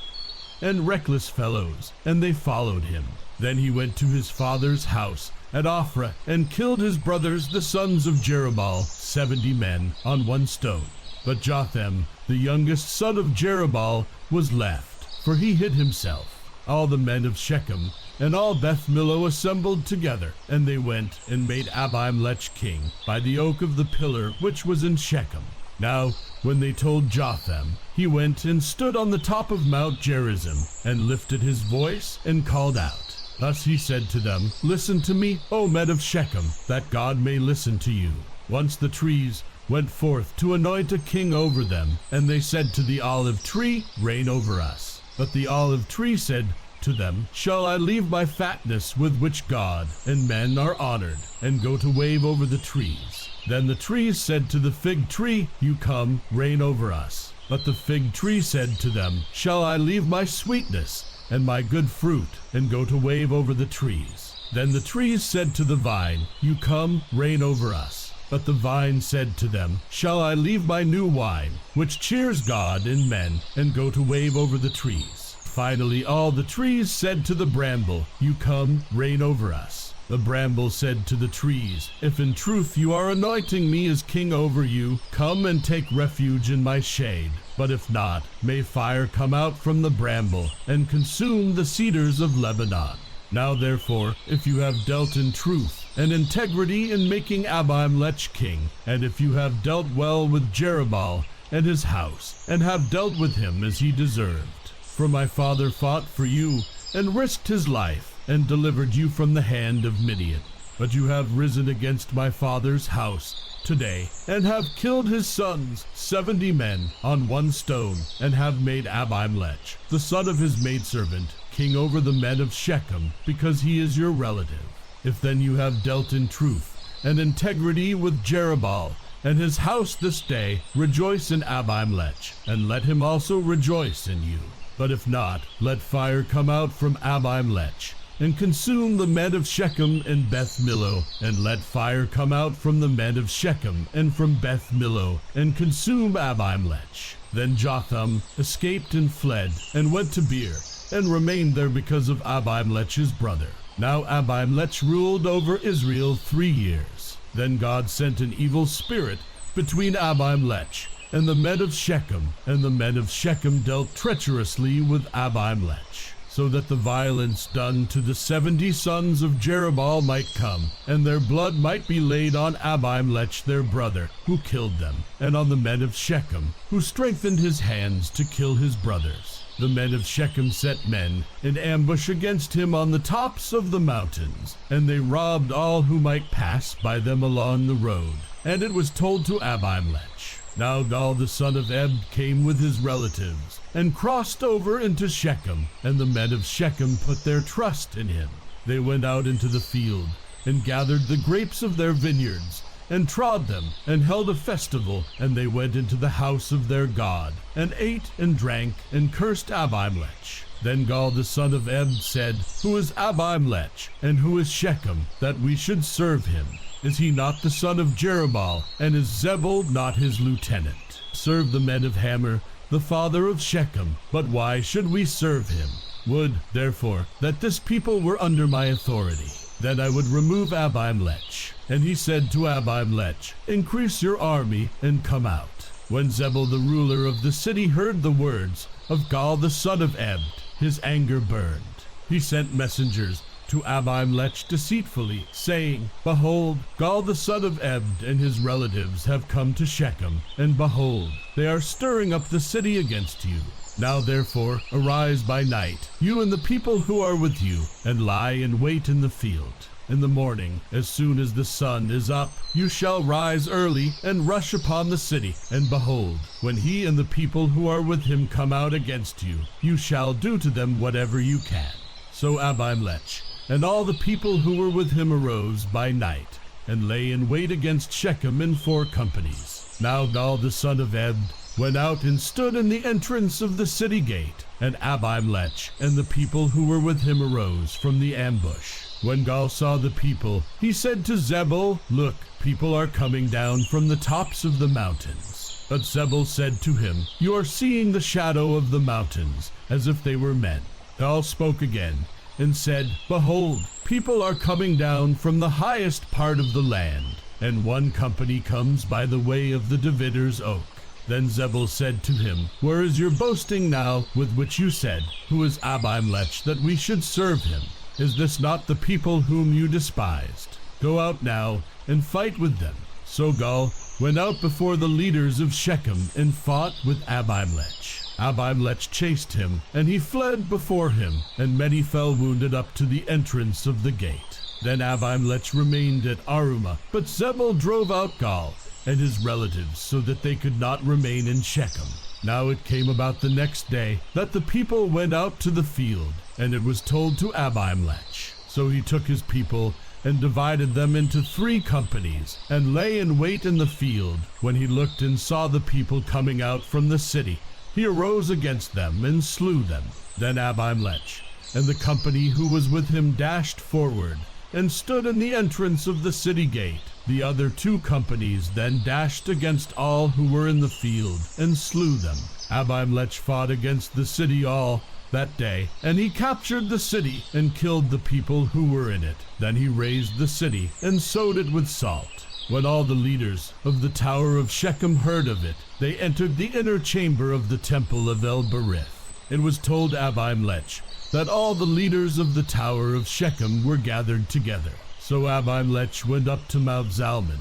and reckless fellows, and they followed him. Then he went to his father's house at Ophrah, and killed his brothers the sons of Jerubbaal, 70 men, on one stone. But Jotham, the youngest son of Jerubbaal, was left, for he hid himself. All the men of Shechem and all Beth Millo assembled together, and they went and made Abimelech king by the oak of the pillar which was in Shechem. Now, when they told Jotham, he went and stood on the top of Mount Gerizim, and lifted his voice and called out. Thus he said to them, Listen to me, O men of Shechem, that God may listen to you. Once the trees went forth to anoint a king over them, and they said to the olive tree, Reign over us. But the olive tree said to them, Shall I leave my fatness with which God and men are honored, and go to wave over the trees? Then the trees said to the fig tree, You come, reign over us. But the fig tree said to them, Shall I leave my sweetness and my good fruit, and go to wave over the trees? Then the trees said to the vine, You come, reign over us. But the vine said to them, Shall I leave my new wine, which cheers God and men, and go to wave over the trees? Finally all the trees said to the bramble, You come, reign over us. The bramble said to the trees, If in truth you are anointing me as king over you, come and take refuge in my shade. But if not, may fire come out from the bramble, and consume the cedars of Lebanon. Now therefore, if you have dealt in truth and integrity in making Abimelech king, and if you have dealt well with Jerubbaal and his house, and have dealt with him as he deserved, for my father fought for you, and risked his life, and delivered you from the hand of Midian. But you have risen against my father's house today, and have killed his sons, 70 men, on one stone, and have made Abimelech, the son of his maidservant, king over the men of Shechem, because he is your relative. If then you have dealt in truth and integrity with Jerubbaal and his house this day, rejoice in Abimelech, and let him also rejoice in you. But if not, let fire come out from Abimelech, and consume the men of Shechem and Beth Millo, and let fire come out from the men of Shechem and from Beth Millo, and consume Abimelech. Then Jotham escaped and fled, and went to Beer, and remained there because of Abimelech's brother. Now Abimelech ruled over Israel 3 years. Then God sent an evil spirit between Abimelech and the men of Shechem, and the men of Shechem dealt treacherously with Abimelech, so that the violence done to the 70 sons of Jerubbaal might come, and their blood might be laid on Abimelech their brother, who killed them, and on the men of Shechem, who strengthened his hands to kill his brothers. The men of Shechem set men in ambush against him on the tops of the mountains, and they robbed all who might pass by them along the road. And it was told to Abimelech. Now Gaal the son of Ebed came with his relatives, and crossed over into Shechem, and the men of Shechem put their trust in him. They went out into the field, and gathered the grapes of their vineyards, and trod them, and held a festival, and they went into the house of their God, and ate and drank, and cursed Abimelech. Then Gaal the son of Ebed said, Who is Abimelech, and who is Shechem, that we should serve him? Is he not the son of Jerubbaal, and is Zebul not his lieutenant? Serve the men of Hamor, the father of Shechem, but why should we serve him? Would, therefore, that this people were under my authority. then I would remove Abimelech. And he said to Abimelech, increase your army and come out. When Zebul the ruler of the city heard the words of Gaal the son of Ebed, his anger burned. He sent messengers to Abimelech deceitfully, saying, behold, Gaal the son of Ebed and his relatives have come to Shechem, and behold, they are stirring up the city against you. Now therefore arise by night, you and the people who are with you, and lie in wait in the field. In the morning, as soon as the sun is up, you shall rise early and rush upon the city. And behold, when he and the people who are with him come out against you, you shall do to them whatever you can. So Abimelech and all the people who were with him arose by night, and lay in wait against Shechem in 4 companies. Now Gaal the son of Ebed went out and stood in the entrance of the city gate, and Abimelech and the people who were with him arose from the ambush. When Gaal saw the people, he said to Zebul, look, people are coming down from the tops of the mountains. But Zebul said to him, you are seeing the shadow of the mountains, as if they were men. Gaal spoke again, and said, behold, people are coming down from the highest part of the land, and 1 company comes by the way of the divider's oak. Then Zebul said to him, where is your boasting now with which you said, who is Abimelech, that we should serve him? Is this not the people whom you despised? Go out now and fight with them. So Gaal went out before the leaders of Shechem and fought with Abimelech. Abimelech chased him, and he fled before him, and many fell wounded up to the entrance of the gate. Then Abimelech remained at Arumah, but Zebul drove out Gaal and his relatives, so that they could not remain in Shechem. Now it came about the next day that the people went out to the field, and it was told to Abimelech. So he took his people and divided them into 3 companies, and lay in wait in the field. When he looked and saw the people coming out from the city, he arose against them and slew them. Then Abimelech and the company who was with him dashed forward, and stood in the entrance of the city gate. The other 2 companies then dashed against all who were in the field, and slew them. Abimelech fought against the city all that day, and he captured the city, and killed the people who were in it. Then he razed the city, and sowed it with salt. When all the leaders of the tower of Shechem heard of it, they entered the inner chamber of the temple of El-Berith. It was told Abimelech that all the leaders of the tower of Shechem were gathered together. So Abimelech went up to Mount Zalmon,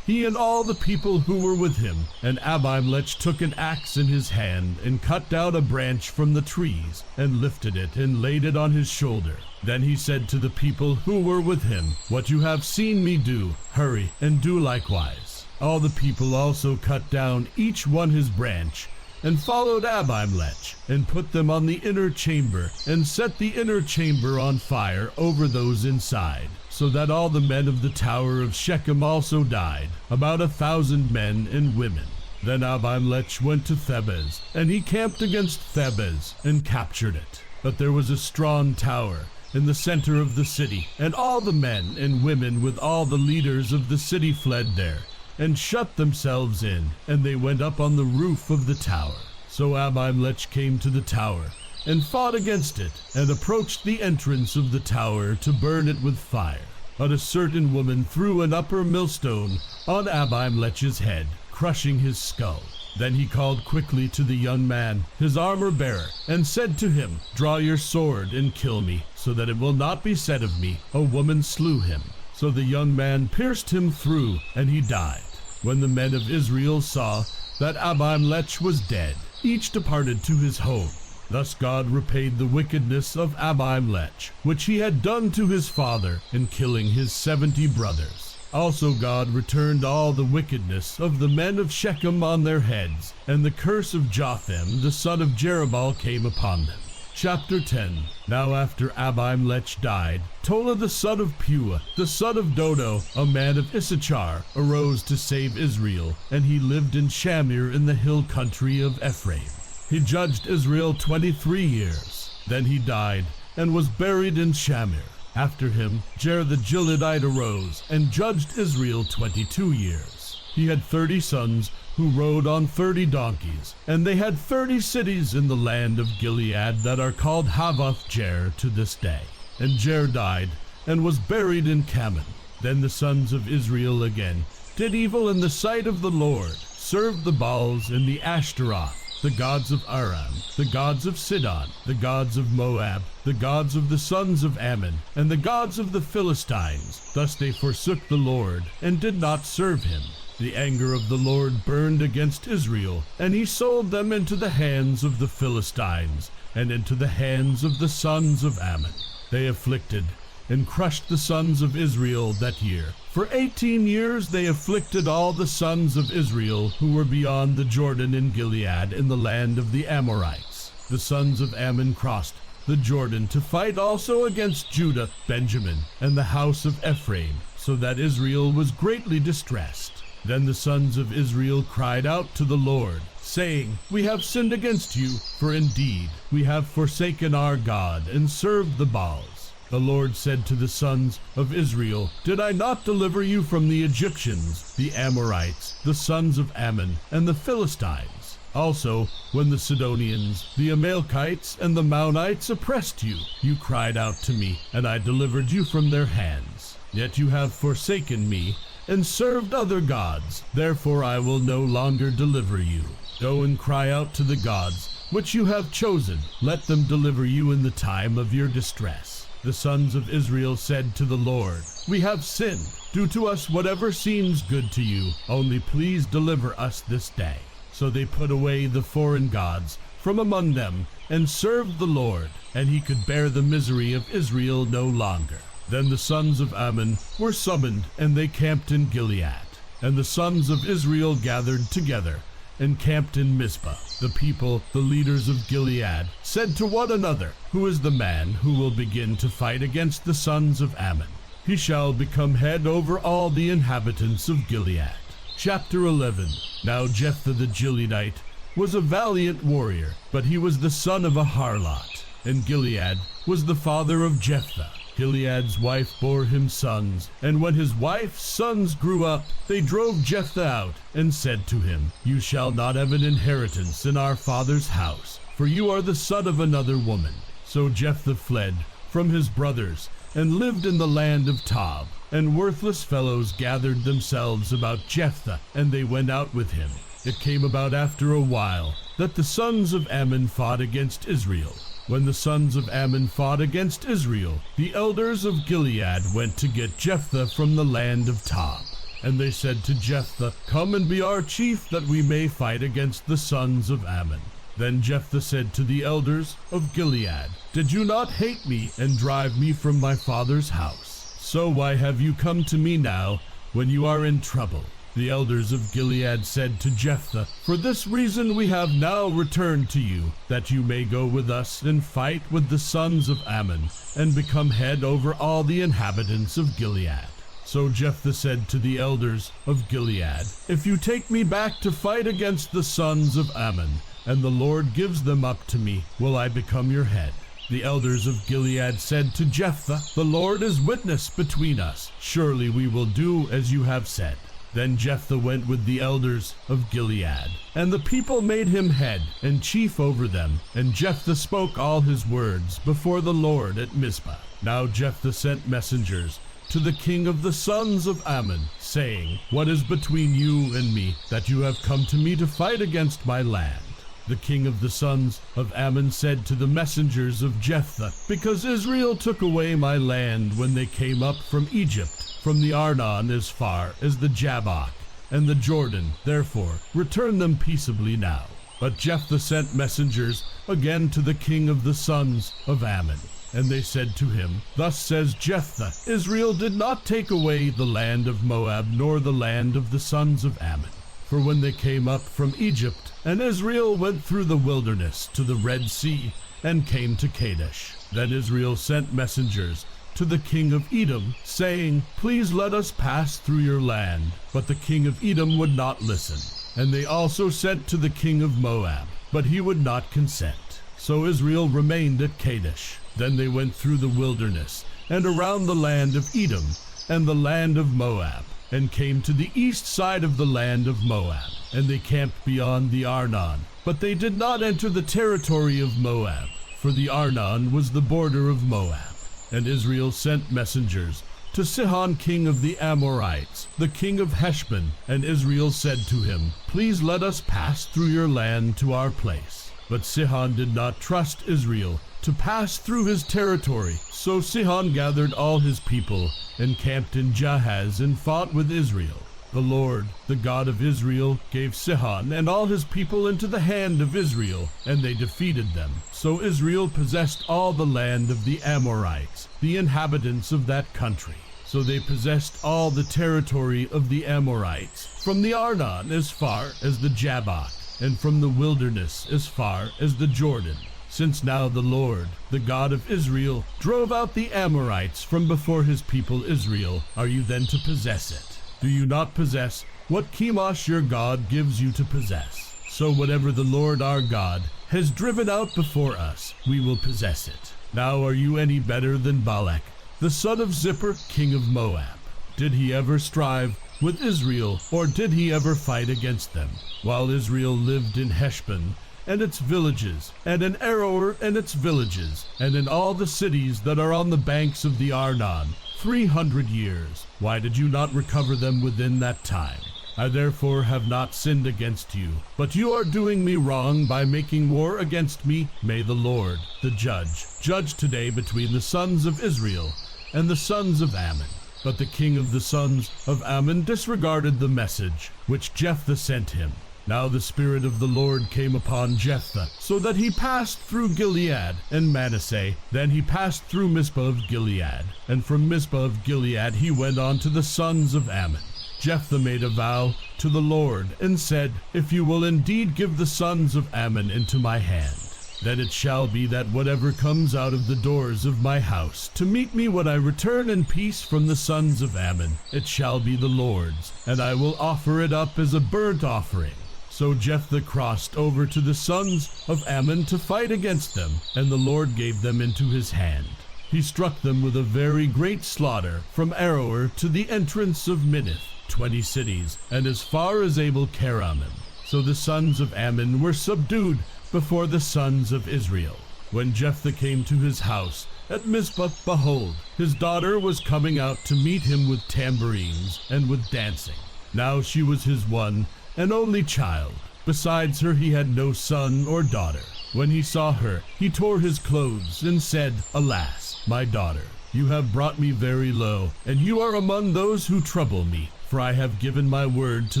he and all the people who were with him. And Abimelech took an axe in his hand, and cut down a branch from the trees, and lifted it, and laid it on his shoulder. Then he said to the people who were with him, what you have seen me do, hurry and do likewise. All the people also cut down each one his branch, and followed Abimelech, and put them on the inner chamber, and set the inner chamber on fire over those inside, so that all the men of the tower of Shechem also died, about 1,000 men and women. Then Abimelech went to Thebez, and he camped against Thebez, and captured it. But there was a strong tower in the center of the city, and all the men and women with all the leaders of the city fled there, and shut themselves in, and they went up on the roof of the tower. So Abimelech came to the tower, and fought against it, and approached the entrance of the tower to burn it with fire. But a certain woman threw an upper millstone on Abimelech's head, crushing his skull. Then he called quickly to the young man, his armor-bearer, and said to him, draw your sword and kill me, so that it will not be said of me, a woman slew him. So the young man pierced him through, and he died. When the men of Israel saw that Abimelech was dead, each departed to his home. Thus God repaid the wickedness of Abimelech, which he had done to his father in killing his 70 brothers. Also God returned all the wickedness of the men of Shechem on their heads, and the curse of Jotham the son of Jerubbaal came upon them. Chapter 10. Now after Abimelech died, Tola the son of Puah, the son of Dodo, a man of Issachar, arose to save Israel, and he lived in Shamir in the hill country of Ephraim. He judged Israel 23 years. Then he died, and was buried in Shamir. After him, Jair the Gileadite arose, and judged Israel 22 years. He had 30 sons, who rode on 30 donkeys, and they had 30 cities in the land of Gilead that are called Havoth Jair to this day. And Jair died, and was buried in Kaman. Then the sons of Israel again did evil in the sight of the Lord, served the Baals and the Ashtaroth, the gods of Aram, the gods of Sidon, the gods of Moab, the gods of the sons of Ammon, and the gods of the Philistines. Thus they forsook the Lord, and did not serve him. The anger of the Lord burned against Israel, and he sold them into the hands of the Philistines, and into the hands of the sons of Ammon. They afflicted and crushed the sons of Israel that year. For 18 years they afflicted all the sons of Israel who were beyond the Jordan in Gilead in the land of the Amorites. The sons of Ammon crossed the Jordan to fight also against Judah, Benjamin, and the house of Ephraim, so that Israel was greatly distressed. Then the sons of Israel cried out to the Lord, saying, We have sinned against you, for indeed we have forsaken our God and served the Baals. The Lord said to the sons of Israel, Did I not deliver you from the Egyptians, the Amorites, the sons of Ammon, and the Philistines? Also, when the Sidonians, the Amalekites, and the Maonites oppressed you, you cried out to me, and I delivered you from their hands. Yet you have forsaken me, and served other gods. Therefore I will no longer deliver you. Go and cry out to the gods which you have chosen. Let them deliver you in the time of your distress. The sons of Israel said to the Lord, We have sinned. Do to us whatever seems good to you. Only please deliver us this day. So they put away the foreign gods from among them, and served the Lord, and he could bear the misery of Israel no longer. Then the sons of Ammon were summoned, and they camped in Gilead. And the sons of Israel gathered together, and camped in Mizpah. The people, the leaders of Gilead, said to one another, Who is the man who will begin to fight against the sons of Ammon? He shall become head over all the inhabitants of Gilead. Chapter 11. Now Jephthah the Gileadite was a valiant warrior, but he was the son of a harlot, and Gilead was the father of Jephthah. Gilead's wife bore him sons, and when his wife's sons grew up, they drove Jephthah out, and said to him, You shall not have an inheritance in our father's house, for you are the son of another woman. So Jephthah fled from his brothers, and lived in the land of Tob. And worthless fellows gathered themselves about Jephthah, and they went out with him. It came about after a while that the sons of Ammon fought against Israel. When the sons of Ammon fought against Israel, the elders of Gilead went to get Jephthah from the land of Tob. And they said to Jephthah, Come and be our chief, that we may fight against the sons of Ammon. Then Jephthah said to the elders of Gilead, Did you not hate me and drive me from my father's house? So why have you come to me now when you are in trouble? The elders of Gilead said to Jephthah, For this reason we have now returned to you, that you may go with us and fight with the sons of Ammon, and become head over all the inhabitants of Gilead. So Jephthah said to the elders of Gilead, If you take me back to fight against the sons of Ammon, and the Lord gives them up to me, will I become your head? The elders of Gilead said to Jephthah, The Lord is witness between us. Surely we will do as you have said. Then Jephthah went with the elders of Gilead, and the people made him head and chief over them. And Jephthah spoke all his words before the Lord at Mizpah. Now Jephthah sent messengers to the king of the sons of Ammon, saying, What is between you and me, that you have come to me to fight against my land? The king of the sons of Ammon said to the messengers of Jephthah, Because Israel took away my land when they came up from Egypt, from the Arnon as far as the Jabbok and the Jordan, therefore return them peaceably now. But Jephthah sent messengers again to the king of the sons of Ammon. And they said to him, Thus says Jephthah, Israel did not take away the land of Moab, nor the land of the sons of Ammon. For when they came up from Egypt, and Israel went through the wilderness to the Red Sea, and came to Kadesh, then Israel sent messengers to the king of Edom, saying, Please let us pass through your land. But the king of Edom would not listen. And they also sent to the king of Moab, but he would not consent. So Israel remained at Kadesh. Then they went through the wilderness, and around the land of Edom, and the land of Moab, and came to the east side of the land of Moab. And they camped beyond the Arnon. But they did not enter the territory of Moab, for the Arnon was the border of Moab. And Israel sent messengers to Sihon king of the Amorites, the king of Heshbon. And Israel said to him, Please let us pass through your land to our place. But Sihon did not trust Israel to pass through his territory. So Sihon gathered all his people and camped in Jahaz and fought with Israel. The Lord, the God of Israel, gave Sihon and all his people into the hand of Israel, and they defeated them. So Israel possessed all the land of the Amorites, the inhabitants of that country. So they possessed all the territory of the Amorites, from the Arnon as far as the Jabbok, and from the wilderness as far as the Jordan. Since now the Lord, the God of Israel, drove out the Amorites from before his people Israel, are you then to possess it? Do you not possess what Chemosh your God gives you to possess? So whatever the Lord our God has driven out before us, we will possess it. Now are you any better than Balak, the son of Zippor, king of Moab? Did he ever strive with Israel, or did he ever fight against them? While Israel lived in Heshbon and its villages, and in Aroer and its villages, and in all the cities that are on the banks of the Arnon, 300 years. Why did you not recover them within that time? I therefore have not sinned against you, but you are doing me wrong by making war against me. May the Lord, the judge today between the sons of Israel and the sons of Ammon. But the king of the sons of Ammon disregarded the message which Jephthah sent him. Now the Spirit of the Lord came upon Jephthah, so that he passed through Gilead and Manasseh. Then he passed through Mizpah of Gilead, and from Mizpah of Gilead he went on to the sons of Ammon. Jephthah made a vow to the Lord, and said, If you will indeed give the sons of Ammon into my hand, then it shall be that whatever comes out of the doors of my house to meet me when I return in peace from the sons of Ammon, it shall be the Lord's, and I will offer it up as a burnt offering. So Jephthah crossed over to the sons of Ammon to fight against them, and the Lord gave them into his hand. He struck them with a very great slaughter, from Aroer to the entrance of Minnith, 20 cities, and as far as Abel Keramim. So the sons of Ammon were subdued before the sons of Israel. When Jephthah came to his house at Mizpah, behold, his daughter was coming out to meet him with tambourines and with dancing. Now she was his one and only child. Besides her he had no son or daughter. When he saw her, he tore his clothes and said, Alas, my daughter, you have brought me very low, and you are among those who trouble me. For I have given my word to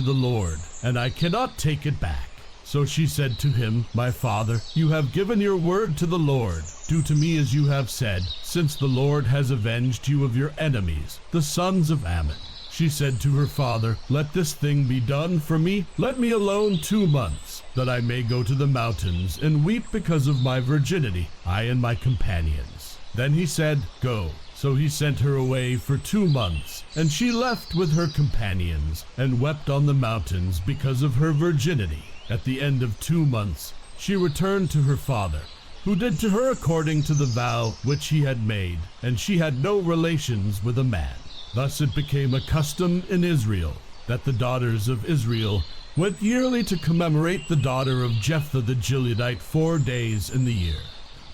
the Lord, and I cannot take it back. So she said to him, My father, you have given your word to the Lord. Do to me as you have said, since the Lord has avenged you of your enemies, the sons of Ammon. She said to her father, Let this thing be done for me. Let me alone 2 months, that I may go to the mountains and weep because of my virginity, I and my companions. Then he said, Go. So he sent her away for 2 months, and she left with her companions, and wept on the mountains because of her virginity. At the end of 2 months, she returned to her father, who did to her according to the vow which he had made, and she had no relations with a man. Thus it became a custom in Israel that the daughters of Israel went yearly to commemorate the daughter of Jephthah the Gileadite 4 days in the year.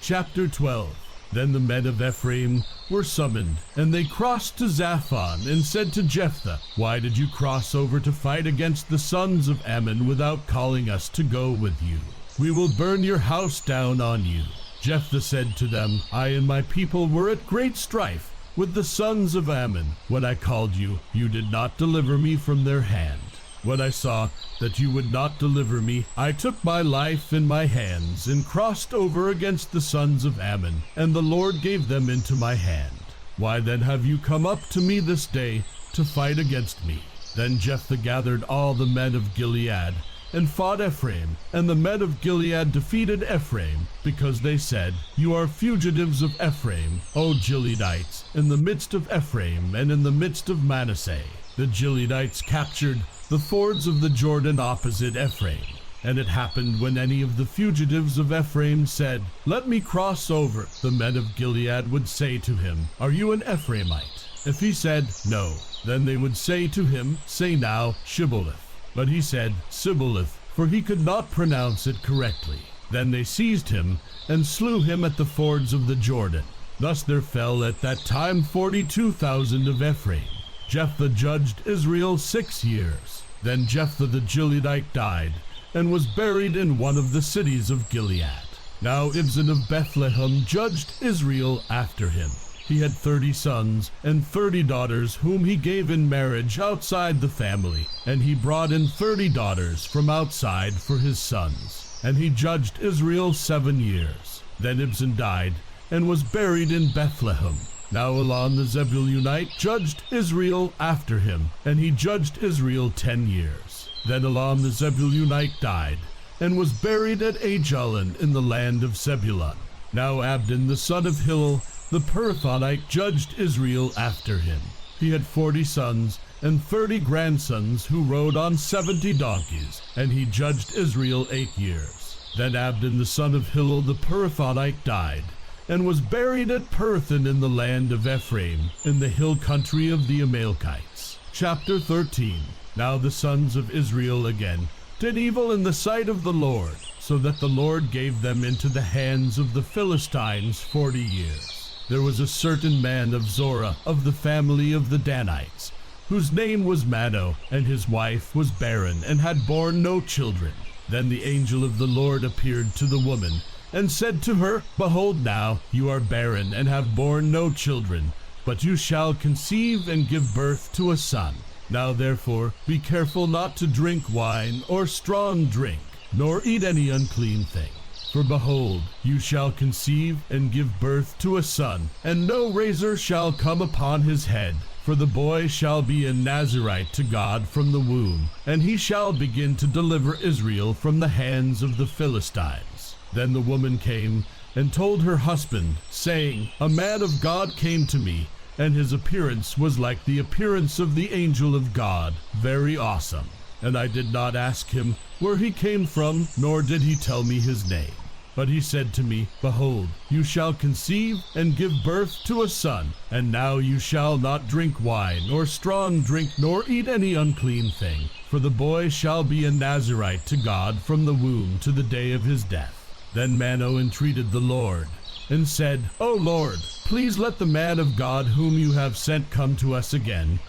Chapter 12. Then the men of Ephraim were summoned, and they crossed to Zaphon, and said to Jephthah, Why did you cross over to fight against the sons of Ammon without calling us to go with you? We will burn your house down on you. Jephthah said to them, I and my people were at great strife with the sons of Ammon. When I called you, you did not deliver me from their hand. When I saw that you would not deliver me, I took my life in my hands and crossed over against the sons of Ammon, and the Lord gave them into my hand. Why then have you come up to me this day to fight against me? Then Jephthah gathered all the men of Gilead and fought Ephraim, and the men of Gilead defeated Ephraim, because they said, You are fugitives of Ephraim, O Gileadites, in the midst of Ephraim and in the midst of Manasseh. The Gileadites captured the fords of the Jordan opposite Ephraim. And it happened when any of the fugitives of Ephraim said, Let me cross over, the men of Gilead would say to him, Are you an Ephraimite? If he said, No, then they would say to him, Say now, Shibboleth. But he said, Sibboleth, for he could not pronounce it correctly. Then they seized him and slew him at the fords of the Jordan. Thus there fell at that time 42,000 of Ephraim. Jephthah judged Israel 6 years. Then Jephthah the Gileadite died, and was buried in one of the cities of Gilead. Now Ibzan of Bethlehem judged Israel after him. He had 30 sons and 30 daughters whom he gave in marriage outside the family, and he brought in 30 daughters from outside for his sons. And he judged Israel 7 years. Then Ibzan died, and was buried in Bethlehem. Now Elon the Zebulunite judged Israel after him, and he judged Israel 10 years. Then Elon the Zebulunite died, and was buried at Ajalon in the land of Zebulun. Now Abdon the son of Hillel the Pirathonite judged Israel after him. He had 40 sons and 30 grandsons who rode on 70 donkeys, and he judged Israel 8 years. Then Abdon the son of Hillel the Pirathonite died, and was buried at Pirathon in the land of Ephraim, in the hill country of the Amalekites. Chapter 13. Now the sons of Israel again did evil in the sight of the Lord, so that the Lord gave them into the hands of the Philistines 40 years. There was a certain man of Zorah, of the family of the Danites, whose name was Mano, and his wife was barren, and had borne no children. Then the angel of the Lord appeared to the woman, and said to her, Behold now, you are barren, and have borne no children, but you shall conceive and give birth to a son. Now therefore be careful not to drink wine or strong drink, nor eat any unclean thing. For behold, you shall conceive and give birth to a son, and no razor shall come upon his head, for the boy shall be a Nazirite to God from the womb, and he shall begin to deliver Israel from the hands of the Philistines. Then the woman came and told her husband, saying, A man of God came to me, and his appearance was like the appearance of the angel of God, very awesome. And I did not ask him where he came from, nor did he tell me his name. But he said to me, Behold, you shall conceive and give birth to a son, and now you shall not drink wine or strong drink, nor eat any unclean thing, for the boy shall be a Nazirite to God from the womb to the day of his death. Then Mano entreated the Lord, and said, O Lord, please let the man of God whom you have sent come to us again,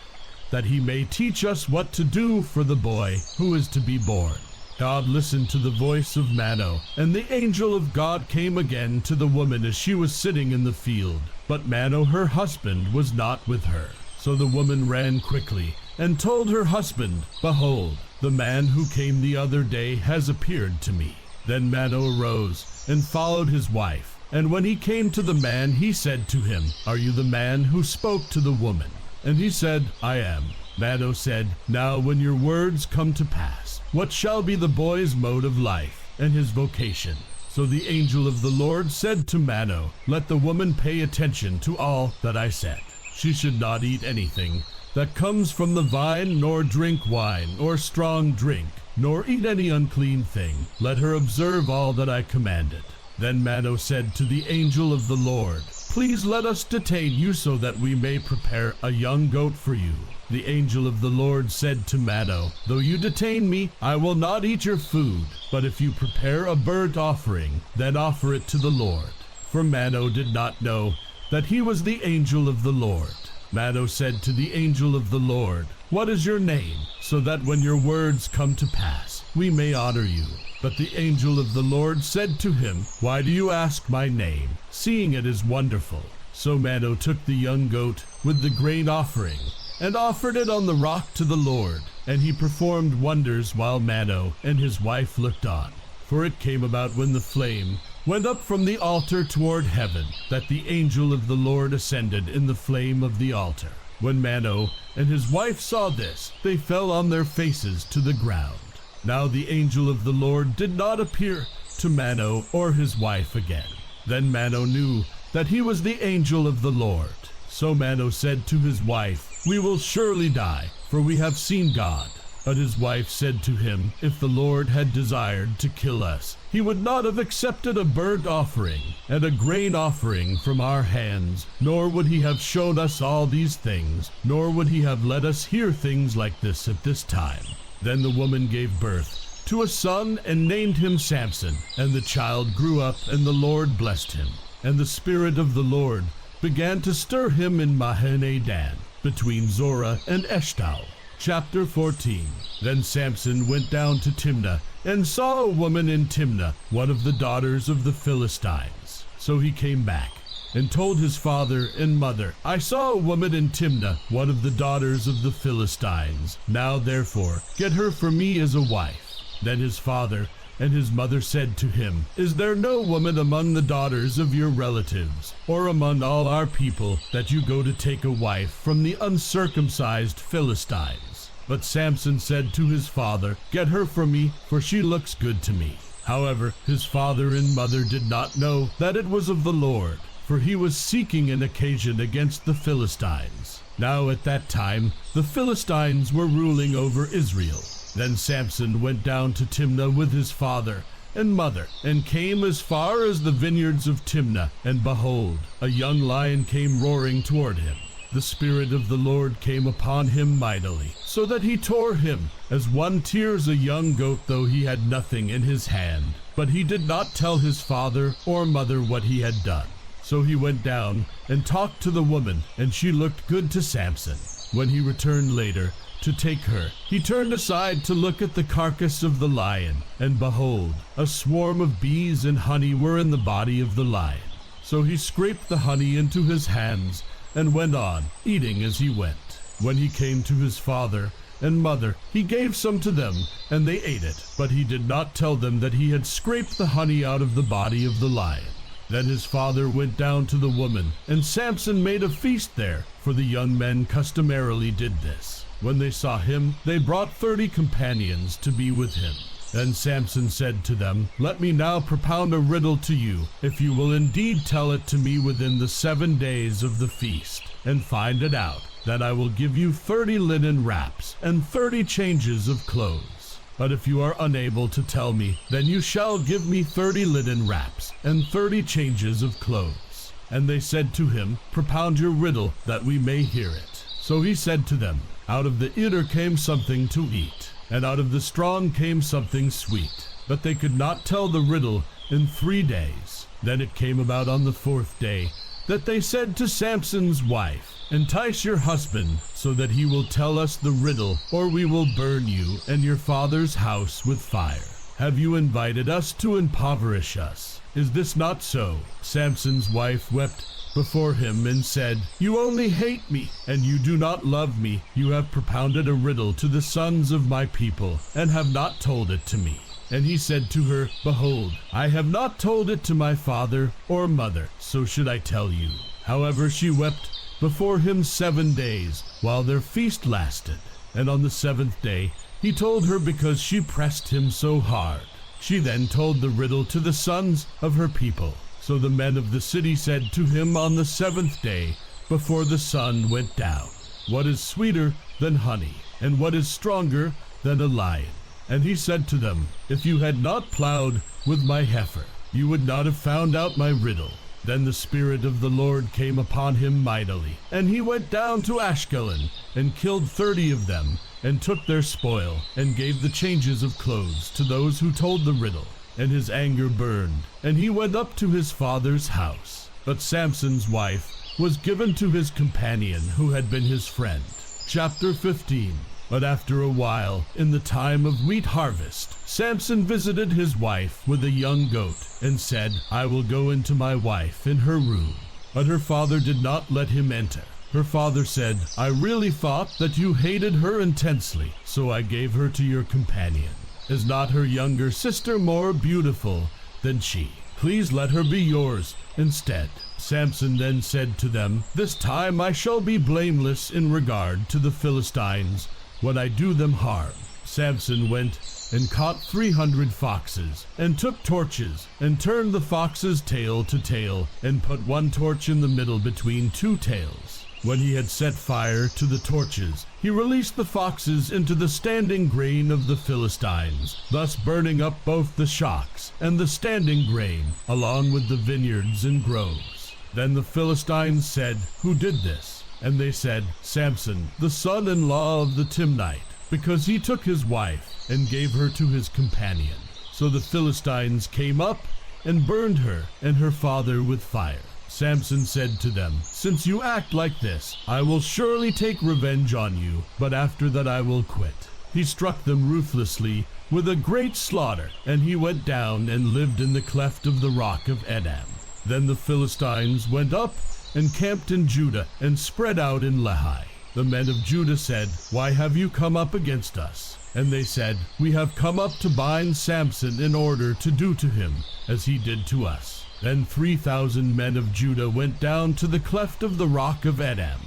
that he may teach us what to do for the boy who is to be born. God listened to the voice of Mano, and the angel of God came again to the woman as she was sitting in the field. But Mano, her husband, was not with her. So the woman ran quickly, and told her husband, Behold, the man who came the other day has appeared to me. Then Mano arose, and followed his wife. And when he came to the man, he said to him, Are you the man who spoke to the woman? And he said, I am. Mano said, Now when your words come to pass, what shall be the boy's mode of life, and his vocation? So the angel of the Lord said to Mano, Let the woman pay attention to all that I said. She should not eat anything that comes from the vine, nor drink wine, or strong drink, nor eat any unclean thing. Let her observe all that I commanded. Then Mano said to the angel of the Lord, Please let us detain you so that we may prepare a young goat for you. The angel of the Lord said to Mano, Though you detain me, I will not eat your food, but if you prepare a burnt offering, then offer it to the Lord. For Mano did not know that he was the angel of the Lord. Mano said to the angel of the Lord, What is your name, so that when your words come to pass, we may honor you? But the angel of the Lord said to him, Why do you ask my name, seeing it is wonderful? So Mano took the young goat with the grain offering, and offered it on the rock to the Lord. And he performed wonders while Mano and his wife looked on. For it came about when the flame went up from the altar toward heaven, that the angel of the Lord ascended in the flame of the altar. When Mano and his wife saw this, they fell on their faces to the ground. Now the angel of the Lord did not appear to Mano or his wife again. Then Mano knew that he was the angel of the Lord. So Mano said to his wife, We will surely die, for we have seen God. But his wife said to him, If the Lord had desired to kill us, he would not have accepted a burnt offering and a grain offering from our hands, nor would he have shown us all these things, nor would he have let us hear things like this at this time. Then the woman gave birth to a son and named him Samson. And the child grew up, and the Lord blessed him. And the Spirit of the Lord began to stir him in Mahane-dan, between Zorah and Eshtaol. Chapter 14. Then Samson went down to Timnah, and saw a woman in Timnah, one of the daughters of the Philistines. So he came back, and told his father and mother, I saw a woman in Timnah, one of the daughters of the Philistines. Now therefore, get her for me as a wife. Then his father and his mother said to him, Is there no woman among the daughters of your relatives, or among all our people, that you go to take a wife from the uncircumcised Philistines? But Samson said to his father, Get her for me, for she looks good to me. However, his father and mother did not know that it was of the Lord, for he was seeking an occasion against the Philistines. Now at that time the Philistines were ruling over Israel. Then Samson went down to Timnah with his father and mother, and came as far as the vineyards of Timnah, and behold, a young lion came roaring toward him. The Spirit of the Lord came upon him mightily, so that he tore him, as one tears a young goat, though he had nothing in his hand. But he did not tell his father or mother what he had done. So he went down and talked to the woman, and she looked good to Samson. When he returned later to take her, he turned aside to look at the carcass of the lion, and behold, a swarm of bees and honey were in the body of the lion. So he scraped the honey into his hands, and went on, eating as he went. When he came to his father and mother, he gave some to them, and they ate it. But he did not tell them that he had scraped the honey out of the body of the lion. Then his father went down to the woman, and Samson made a feast there, for the young men customarily did this. When they saw him, they brought 30 companions to be with him. Then Samson said to them, Let me now propound a riddle to you, if you will indeed tell it to me within the 7 days of the feast, and find it out, then I will give you 30 linen wraps, and 30 changes of clothes. But if you are unable to tell me, then you shall give me 30 linen wraps, and 30 changes of clothes. And they said to him, Propound your riddle, that we may hear it. So he said to them, Out of the eater came something to eat, and out of the strong came something sweet. But they could not tell the riddle in 3 days. Then it came about on the 4th day, that they said to Samson's wife, Entice your husband, so that he will tell us the riddle, or we will burn you and your father's house with fire. Have you invited us to impoverish us? Is this not so? Samson's wife wept before him and said, You only hate me, and you do not love me. You have propounded a riddle to the sons of my people, and have not told it to me. And he said to her, Behold, I have not told it to my father or mother, so should I tell you. However, she wept before him 7 days, while their feast lasted. And on the 7th day he told her, because she pressed him so hard. She then told the riddle to the sons of her people. So the men of the city said to him on the 7th day, before the sun went down, What is sweeter than honey, and what is stronger than a lion? And he said to them, If you had not plowed with my heifer, you would not have found out my riddle. Then the Spirit of the Lord came upon him mightily, and he went down to Ashkelon, and killed 30 of them, and took their spoil, and gave the changes of clothes to those who told the riddle. And his anger burned, and he went up to his father's house. But Samson's wife was given to his companion, who had been his friend. Chapter 15. But after a while, in the time of wheat harvest, Samson visited his wife with a young goat, and said, I will go into my wife in her room. But her father did not let him enter. Her father said, I really thought that you hated her intensely, so I gave her to your companion. Is not her younger sister more beautiful than she? Please let her be yours instead. Samson then said to them, This time I shall be blameless in regard to the Philistines when I do them harm. Samson went and caught 300 foxes, and took torches, and turned the foxes tail to tail, and put one torch in the middle between 2 tails. When he had set fire to the torches, he released the foxes into the standing grain of the Philistines, thus burning up both the shocks and the standing grain, along with the vineyards and groves. Then the Philistines said, Who did this? And they said, Samson, the son-in-law of the Timnite, because he took his wife and gave her to his companion. So the Philistines came up and burned her and her father with fire. Samson said to them, "Since you act like this, I will surely take revenge on you, but after that I will quit." He struck them ruthlessly with a great slaughter, and he went down and lived in the cleft of the rock of Edom. Then the Philistines went up and camped in Judah and spread out in Lehi. The men of Judah said, "Why have you come up against us?" And they said, "We have come up to bind Samson in order to do to him as he did to us." Then 3,000 men of Judah went down to the cleft of the rock of Edom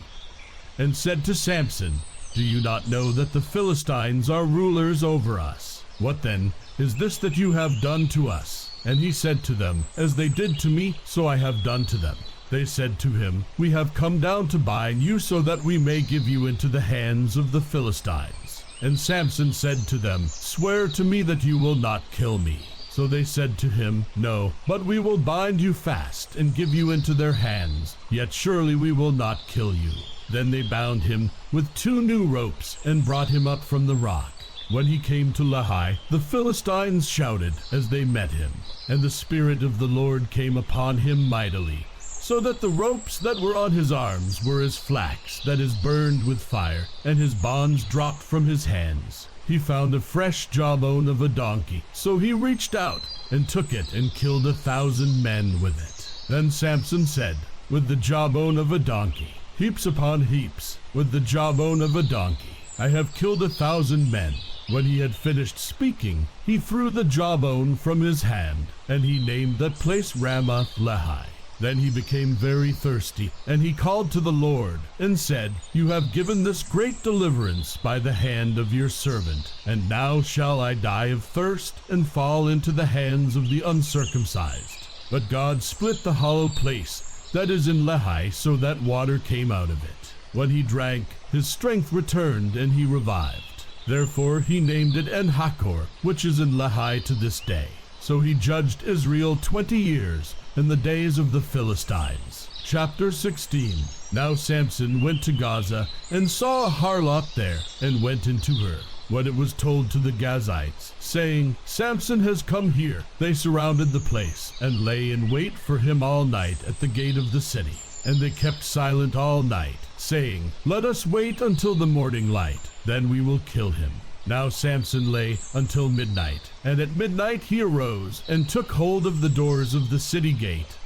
and said to Samson, "Do you not know that the Philistines are rulers over us? What then is this that you have done to us?" And he said to them, "As they did to me, so I have done to them." They said to him, "We have come down to bind you so that we may give you into the hands of the Philistines." And Samson said to them, "Swear to me that you will not kill me." So they said to him, "No, but we will bind you fast and give you into their hands, yet surely we will not kill you." Then they bound him with 2 new ropes and brought him up from the rock. When he came to Lehi, the Philistines shouted as they met him, and the Spirit of the Lord came upon him mightily, so that the ropes that were on his arms were as flax that is burned with fire, and his bonds dropped from his hands. He found a fresh jawbone of a donkey, so he reached out and took it and killed 1,000 men with it. Then Samson said, "With the jawbone of a donkey, heaps upon heaps, with the jawbone of a donkey, I have killed 1,000 men." When he had finished speaking, he threw the jawbone from his hand, and he named that place Ramath Lehi. Then he became very thirsty, and he called to the Lord, and said, "You have given this great deliverance by the hand of your servant, and now shall I die of thirst, and fall into the hands of the uncircumcised." But God split the hollow place that is in Lehi, so that water came out of it. When he drank, his strength returned, and he revived. Therefore he named it En-Hakkore, which is in Lehi to this day. So he judged Israel 20 years, in the days of the Philistines. Chapter 16. Now Samson went to Gaza, and saw a harlot there, and went into her. When it was told to the Gazites, saying, "Samson has come here," they surrounded the place, and lay in wait for him all night at the gate of the city. And they kept silent all night, saying, "Let us wait until the morning light, then we will kill him." Now Samson lay until midnight, and at midnight he arose, and took hold of the doors of the city gate,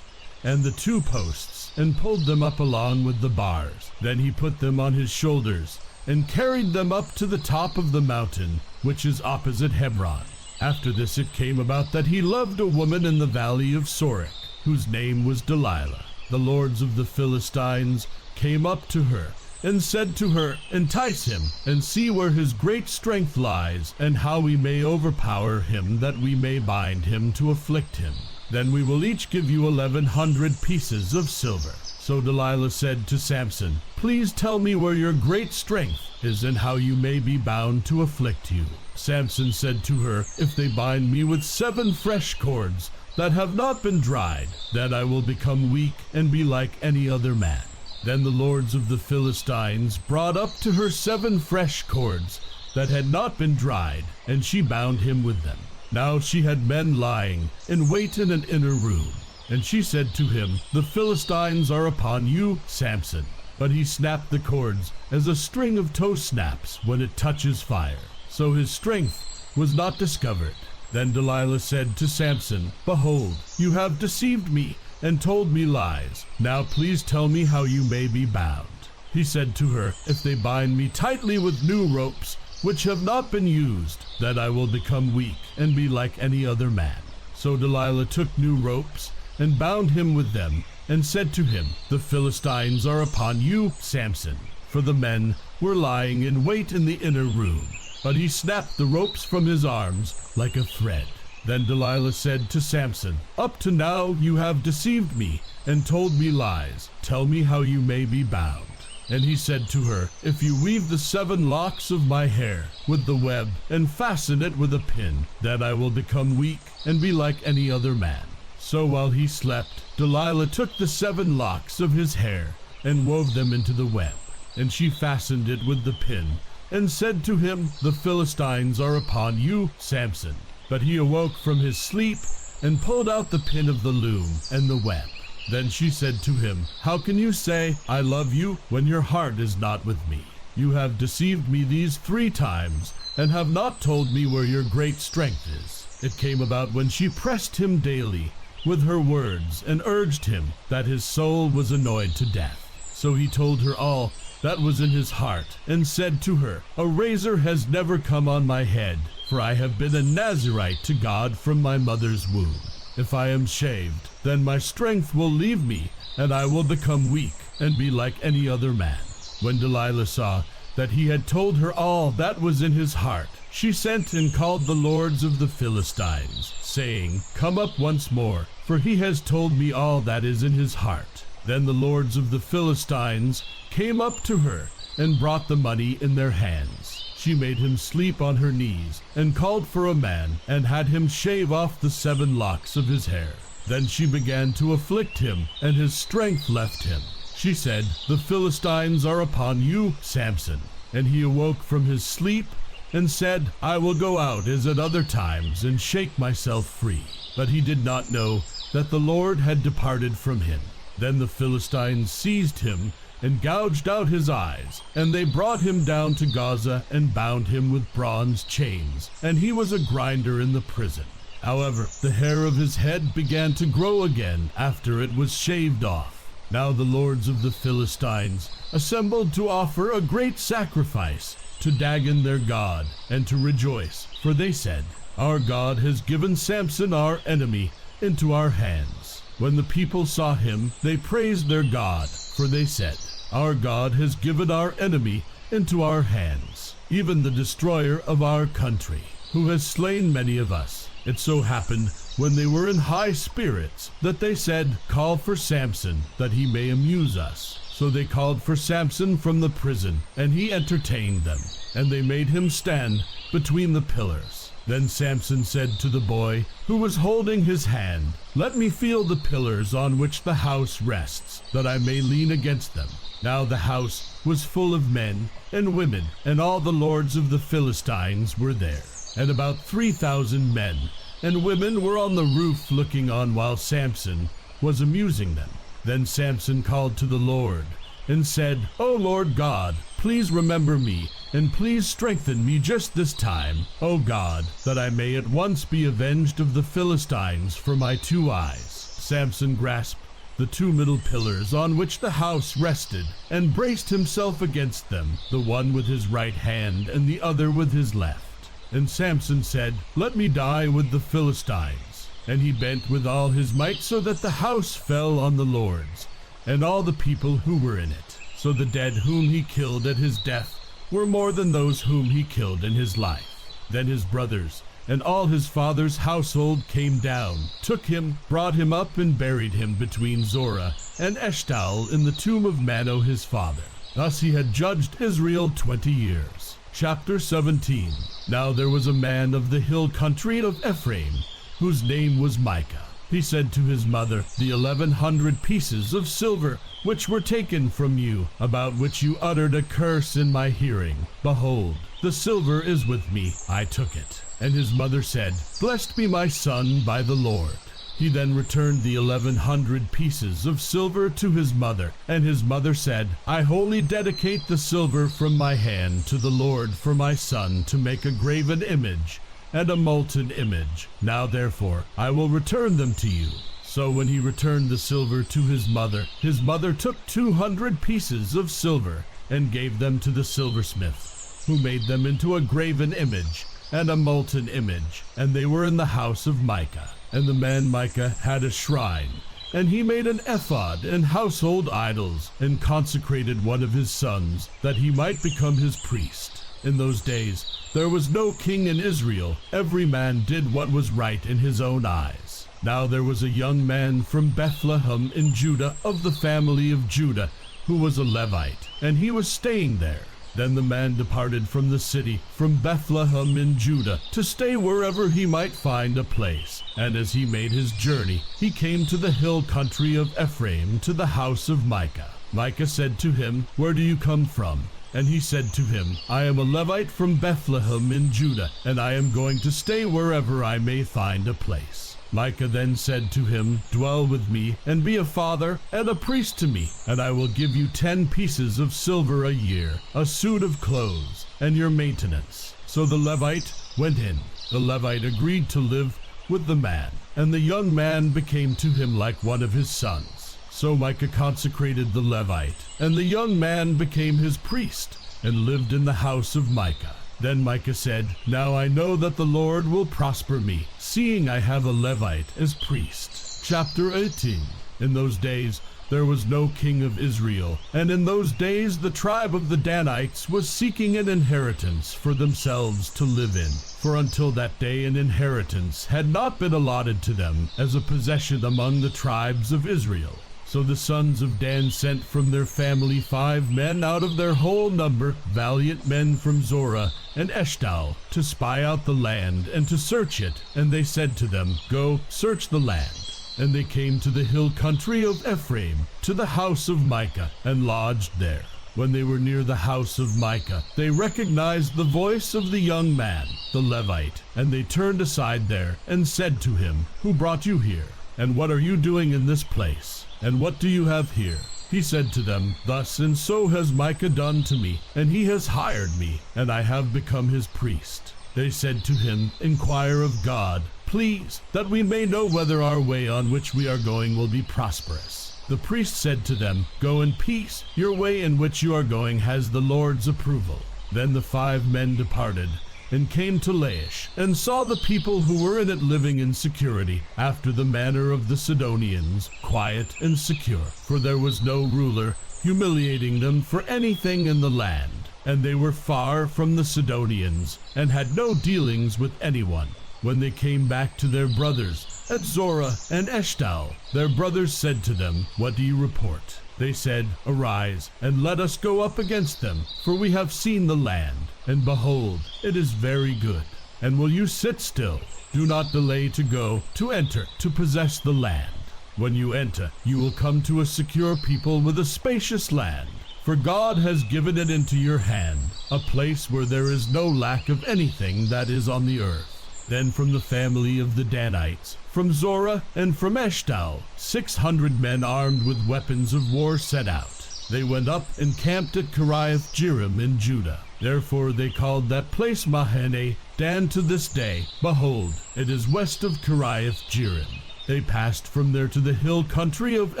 and the 2 posts, and pulled them up along with the bars. Then he put them on his shoulders, and carried them up to the top of the mountain, which is opposite Hebron. After this it came about that he loved a woman in the valley of Sorek, whose name was Delilah. The lords of the Philistines came up to her, and said to her, "Entice him, and see where his great strength lies, and how we may overpower him, that we may bind him to afflict him. Then we will each give you 1,100 pieces of silver." So Delilah said to Samson, "Please tell me where your great strength is, and how you may be bound to afflict you." Samson said to her, "If they bind me with 7 fresh cords that have not been dried, then I will become weak and be like any other man." Then the lords of the Philistines brought up to her 7 fresh cords that had not been dried, and she bound him with them. Now she had men lying in wait in an inner room. And she said to him, "The Philistines are upon you, Samson." But he snapped the cords as a string of tow snaps when it touches fire. So his strength was not discovered. Then Delilah said to Samson, "Behold, you have deceived me and told me lies. Now please tell me how you may be bound." He said to her, "If they bind me tightly with new ropes, which have not been used, then I will become weak and be like any other man." So Delilah took new ropes and bound him with them, and said to him, "The Philistines are upon you, Samson." For the men were lying in wait in the inner room. But he snapped the ropes from his arms like a thread. Then Delilah said to Samson, "Up to now you have deceived me and told me lies. Tell me how you may be bound." And he said to her, "If you weave the 7 locks of my hair with the web and fasten it with a pin, then I will become weak and be like any other man." So while he slept, Delilah took the 7 locks of his hair and wove them into the web. And she fastened it with the pin, and said to him, "The Philistines are upon you, Samson." But he awoke from his sleep, and pulled out the pin of the loom and the web. Then she said to him, "How can you say, 'I love you,' when your heart is not with me? You have deceived me these 3 times, and have not told me where your great strength is." It came about when she pressed him daily with her words, and urged him, that his soul was annoyed to death. So he told her all that was in his heart, and said to her, "A razor has never come on my head, for I have been a Nazirite to God from my mother's womb. If I am shaved, then my strength will leave me, and I will become weak, and be like any other man." When Delilah saw that he had told her all that was in his heart, she sent and called the lords of the Philistines, saying, "Come up once more, for he has told me all that is in his heart." Then the lords of the Philistines came up to her, and brought the money in their hands. She made him sleep on her knees, and called for a man, and had him shave off the 7 locks of his hair. Then she began to afflict him, and his strength left him. She said, "The Philistines are upon you, Samson." And he awoke from his sleep, and said, "I will go out as at other times, and shake myself free." But he did not know that the Lord had departed from him. Then the Philistines seized him, and gouged out his eyes, and they brought him down to Gaza, and bound him with bronze chains, and he was a grinder in the prison. However, the hair of his head began to grow again after it was shaved off. Now the lords of the Philistines assembled to offer a great sacrifice to Dagon their god, and to rejoice, for they said, "Our God has given Samson our enemy into our hands." When the people saw him, they praised their God, for they said, "Our God has given our enemy into our hands, even the destroyer of our country, who has slain many of us." It so happened, when they were in high spirits, that they said, "Call for Samson, that he may amuse us." So they called for Samson from the prison, and he entertained them, and they made him stand between the pillars. Then Samson said to the boy who was holding his hand, "Let me feel the pillars on which the house rests, that I may lean against them." Now the house was full of men and women, and all the lords of the Philistines were there. And about 3,000 men and women were on the roof looking on while Samson was amusing them. Then Samson called to the Lord and said, "O Lord God, please remember me, and please strengthen me just this time, O God, that I may at once be avenged of the Philistines for my 2 eyes." Samson grasped the 2 middle pillars on which the house rested, and braced himself against them, the one with his right hand and the other with his left. And Samson said, "Let me die with the Philistines." And he bent with all his might, so that the house fell on the lords, and all the people who were in it. So the dead whom he killed at his death were more than those whom he killed in his life. Then his brothers and all his father's household came down, took him, brought him up, and buried him between Zorah and Eshtaol in the tomb of Manoah his father. Thus he had judged Israel 20 years. Chapter 17. Now there was a man of the hill country of Ephraim, whose name was Micah. He said to his mother, "The 1,100 pieces of silver which were taken from you, about which you uttered a curse in my hearing, behold, the silver is with me, I took it." And his mother said, "Blessed be my son by the Lord." He then returned the 1,100 pieces of silver to his mother, and his mother said, "I wholly dedicate the silver from my hand to the Lord for my son to make a graven image and a molten image. Now therefore I will return them to you." So when he returned the silver to his mother took 200 pieces of silver and gave them to the silversmith, who made them into a graven image and a molten image, and they were in the house of Micah. And the man Micah had a shrine, and he made an ephod and household idols, and consecrated one of his sons, that he might become his priest. In those days there was no king in Israel. Every man did what was right in his own eyes. Now there was a young man from Bethlehem in Judah, of the family of Judah, who was a Levite, and he was staying there. Then the man departed from the city, from Bethlehem in Judah, to stay wherever he might find a place. And as he made his journey, he came to the hill country of Ephraim, to the house of Micah. Micah said to him, "Where do you come from?" And he said to him, "I am a Levite from Bethlehem in Judah, and I am going to stay wherever I may find a place." Micah then said to him, "Dwell with me, and be a father and a priest to me, and I will give you 10 pieces of silver a year, a suit of clothes, and your maintenance." So the Levite went in. The Levite agreed to live with the man, and the young man became to him like one of his sons. So Micah consecrated the Levite, and the young man became his priest, and lived in the house of Micah. Then Micah said, "Now I know that the Lord will prosper me, seeing I have a Levite as priest." Chapter 18. In those days there was no king of Israel, and in those days the tribe of the Danites was seeking an inheritance for themselves to live in. For until that day an inheritance had not been allotted to them as a possession among the tribes of Israel. So the sons of Dan sent from their family 5 men out of their whole number, valiant men from Zorah and Eshtaol, to spy out the land and to search it. And they said to them, "Go, search the land." And they came to the hill country of Ephraim, to the house of Micah, and lodged there. When they were near the house of Micah, they recognized the voice of the young man, the Levite, and they turned aside there and said to him, "Who brought you here? And what are you doing in this place? And what do you have here?" He said to them, "Thus and so has Micah done to me, and he has hired me, and I have become his priest." They said to him, "Inquire of God, please, that we may know whether our way on which we are going will be prosperous." The priest said to them, "Go in peace. Your way in which you are going has the Lord's approval." Then the 5 men departed, and came to Laish, and saw the people who were in it living in security, after the manner of the Sidonians, quiet and secure, for there was no ruler humiliating them for anything in the land, and they were far from the Sidonians, and had no dealings with anyone. When they came back to their brothers at Zorah and Eshtaol, their brothers said to them, "What do you report?" They said, "Arise, and let us go up against them, for we have seen the land, and behold, it is very good. And will you sit still? Do not delay to go, to enter, to possess the land. When you enter, you will come to a secure people with a spacious land, for God has given it into your hand, a place where there is no lack of anything that is on the earth." Then from the family of the Danites, from Zorah and from Eshtaol, 600 men armed with weapons of war set out. They went up and camped at Kiriath Jearim in Judah. Therefore they called that place Mahane Dan to this day. Behold, it is west of Kiriath Jearim. They passed from there to the hill country of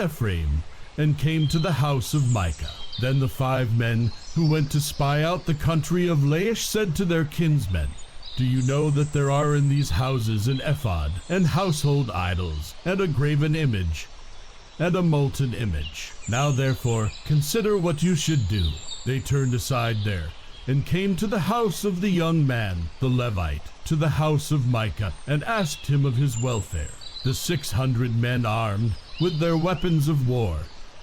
Ephraim, and came to the house of Micah. Then the 5 men who went to spy out the country of Laish said to their kinsmen, "Do you know that there are in these houses an ephod, and household idols, and a graven image, and a molten image? Now therefore consider what you should do." They turned aside there, and came to the house of the young man, the Levite, to the house of Micah, and asked him of his welfare. The 600 men armed with their weapons of war,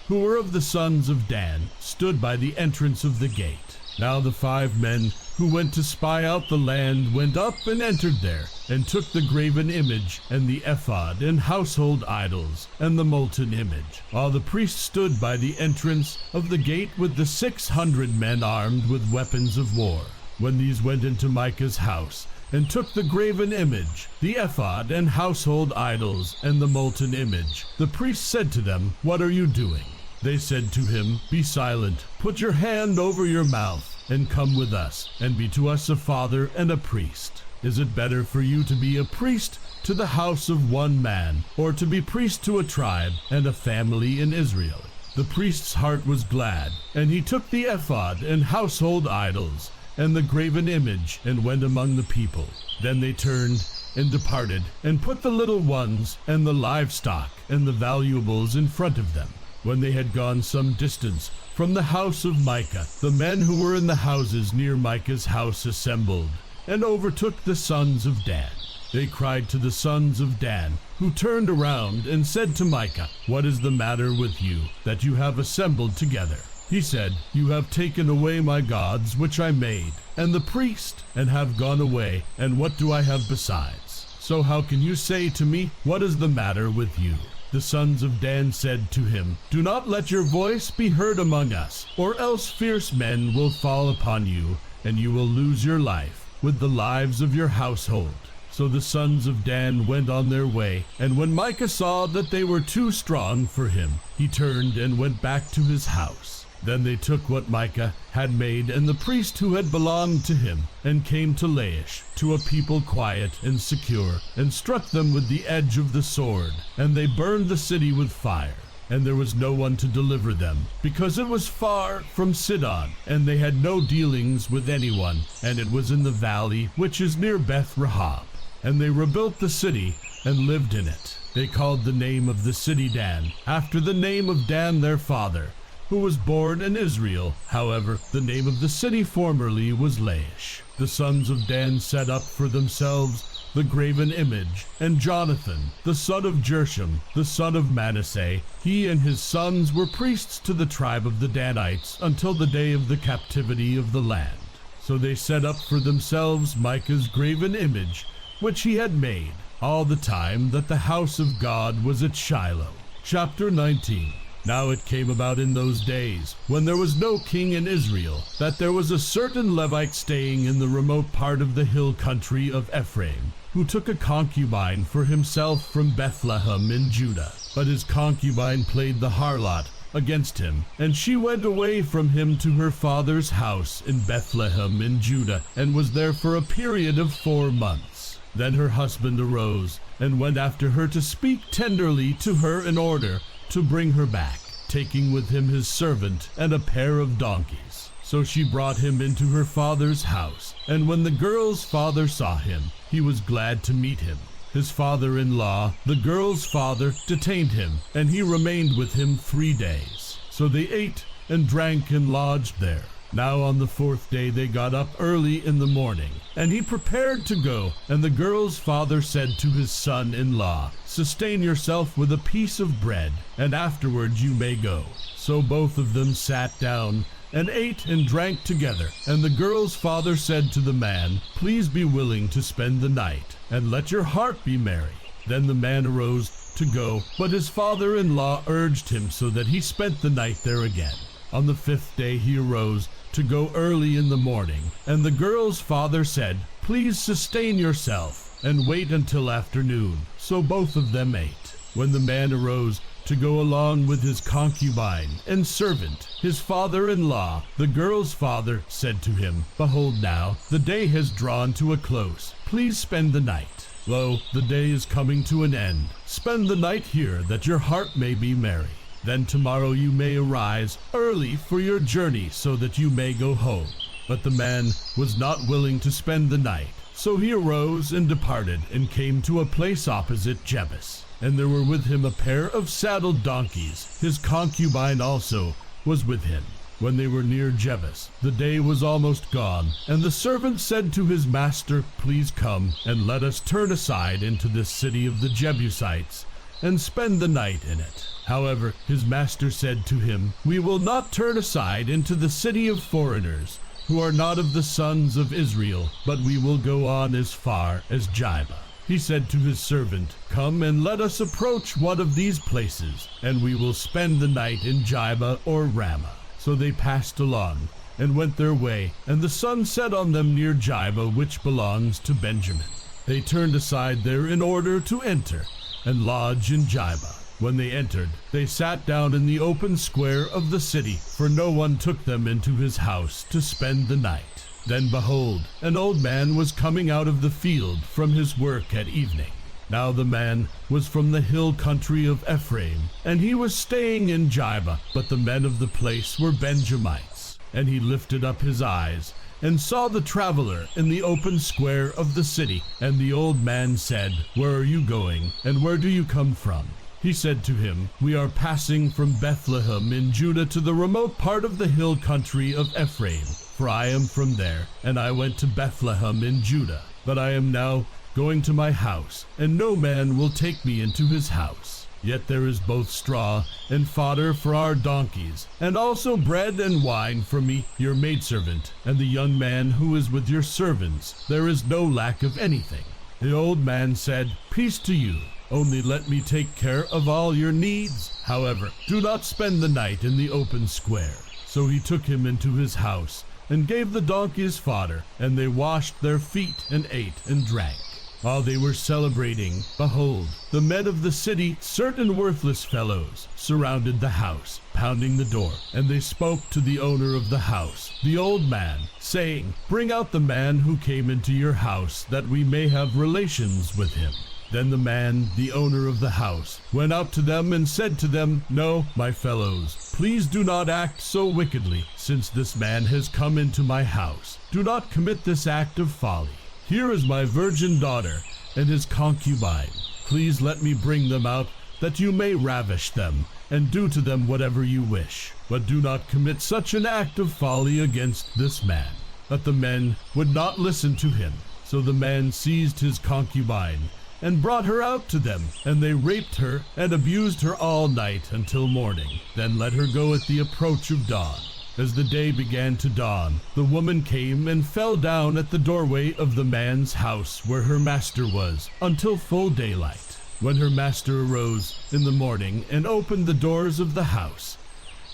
who were of the sons of Dan, stood by the entrance of the gate. Now the 5 men who went to spy out the land went up and entered there, and took the graven image, and the ephod, and household idols, and the molten image, while the priest stood by the entrance of the gate with the 600 men armed with weapons of war. When these went into Micah's house, and took the graven image, the ephod, and household idols, and the molten image, the priest said to them, "What are you doing?" They said to him, "Be silent, put your hand over your mouth, and come with us, and be to us a father and a priest. Is it better for you to be a priest to the house of one man, or to be priest to a tribe and a family in Israel?" The priest's heart was glad, and he took the ephod and household idols, and the graven image, and went among the people. Then they turned and departed, and put the little ones, and the livestock, and the valuables in front of them. When they had gone some distance from the house of Micah, the men who were in the houses near Micah's house assembled, and overtook the sons of Dan. They cried to the sons of Dan, who turned around and said to Micah, "What is the matter with you, that you have assembled together?" He said, "You have taken away my gods which I made, and the priest, and have gone away, and what do I have besides? So how can you say to me, what is the matter with you?" The sons of Dan said to him, "Do not let your voice be heard among us, or else fierce men will fall upon you, and you will lose your life, with the lives of your household." So the sons of Dan went on their way, and when Micah saw that they were too strong for him, he turned and went back to his house. Then they took what Micah had made and the priest who had belonged to him, and came to Laish, to a people quiet and secure, and struck them with the edge of the sword, and they burned the city with fire. And there was no one to deliver them, because it was far from Sidon, and they had no dealings with anyone, and it was in the valley which is near Beth Rahab. And they rebuilt the city, and lived in it. They called the name of the city Dan, after the name of Dan their father, who was born in Israel. However, the name of the city formerly was Laish. The sons of Dan set up for themselves the graven image, and Jonathan, the son of Jersham, the son of Manasseh, he and his sons were priests to the tribe of the Danites until the day of the captivity of the land. So they set up for themselves Micah's graven image, which he had made, all the time that the house of God was at Shiloh. Chapter 19. Now it came about in those days, when there was no king in Israel, that there was a certain Levite staying in the remote part of the hill country of Ephraim, who took a concubine for himself from Bethlehem in Judah. But his concubine played the harlot against him, and she went away from him to her father's house in Bethlehem in Judah, and was there for a period of 4 months. Then her husband arose, and went after her to speak tenderly to her in order to bring her back, taking with him his servant and a pair of donkeys. So she brought him into her father's house, and when the girl's father saw him, he was glad to meet him. His father-in-law, the girl's father, detained him, and he remained with him 3 days. So they ate and drank and lodged there. Now on the 4th day they got up early in the morning, and he prepared to go. And the girl's father said to his son-in-law, "Sustain yourself with a piece of bread, and afterward you may go." So both of them sat down and ate and drank together. And the girl's father said to the man, "Please be willing to spend the night, and let your heart be merry." Then the man arose to go, but his father-in-law urged him, so that he spent the night there again. On the 5th day he arose to go early in the morning, and the girl's father said, "Please sustain yourself, and wait until afternoon." So both of them ate. When the man arose to go along with his concubine and servant, his father-in-law, the girl's father, said to him, "Behold now, the day has drawn to a close. Please spend the night. Lo, the day is coming to an end. Spend the night here, that your heart may be merry. Then tomorrow you may arise early for your journey, so that you may go home." But the man was not willing to spend the night. So he arose and departed, and came to a place opposite Jebus. And there were with him a pair of saddled donkeys. His concubine also was with him. When they were near Jebus, the day was almost gone, and the servant said to his master, "Please come, and let us turn aside into this city of the Jebusites, and spend the night in it." However, his master said to him, "We will not turn aside into the city of foreigners, who are not of the sons of Israel, but we will go on as far as Jibah." He said to his servant, "Come and let us approach one of these places, and we will spend the night in Jibah or Ramah." So they passed along, and went their way, and the sun set on them near Jibah, which belongs to Benjamin. They turned aside there in order to enter, and lodge in Jibah. When they entered, they sat down in the open square of the city, for no one took them into his house to spend the night. Then behold, an old man was coming out of the field from his work at evening. Now the man was from the hill country of Ephraim, and he was staying in Jibah, but the men of the place were Benjamites. And he lifted up his eyes, and saw the traveler in the open square of the city. And the old man said, "Where are you going, and where do you come from?" He said to him, "We are passing from Bethlehem in Judah to the remote part of the hill country of Ephraim, for I am from there, and I went to Bethlehem in Judah. But I am now going to my house, and no man will take me into his house. Yet there is both straw and fodder for our donkeys, and also bread and wine for me, your maidservant, and the young man who is with your servants. There is no lack of anything." The old man said, "Peace to you. Only let me take care of all your needs. However, do not spend the night in the open square." So he took him into his house, and gave the donkeys fodder, and they washed their feet, and ate and drank. While they were celebrating, behold, the men of the city, certain worthless fellows, surrounded the house, pounding the door. And they spoke to the owner of the house, the old man, saying, Bring out the man who came into your house, that we may have relations with him. Then the man, the owner of the house, went out to them and said to them, No, my fellows, please do not act so wickedly, since this man has come into my house. Do not commit this act of folly. Here is my virgin daughter and his concubine. Please let me bring them out, that you may ravish them, and do to them whatever you wish. But do not commit such an act of folly against this man. But the men would not listen to him. So the man seized his concubine, and brought her out to them, and they raped her and abused her all night until morning, then let her go at the approach of dawn. As the day began to dawn, the woman came and fell down at the doorway of the man's house where her master was, until full daylight. When her master arose in the morning and opened the doors of the house,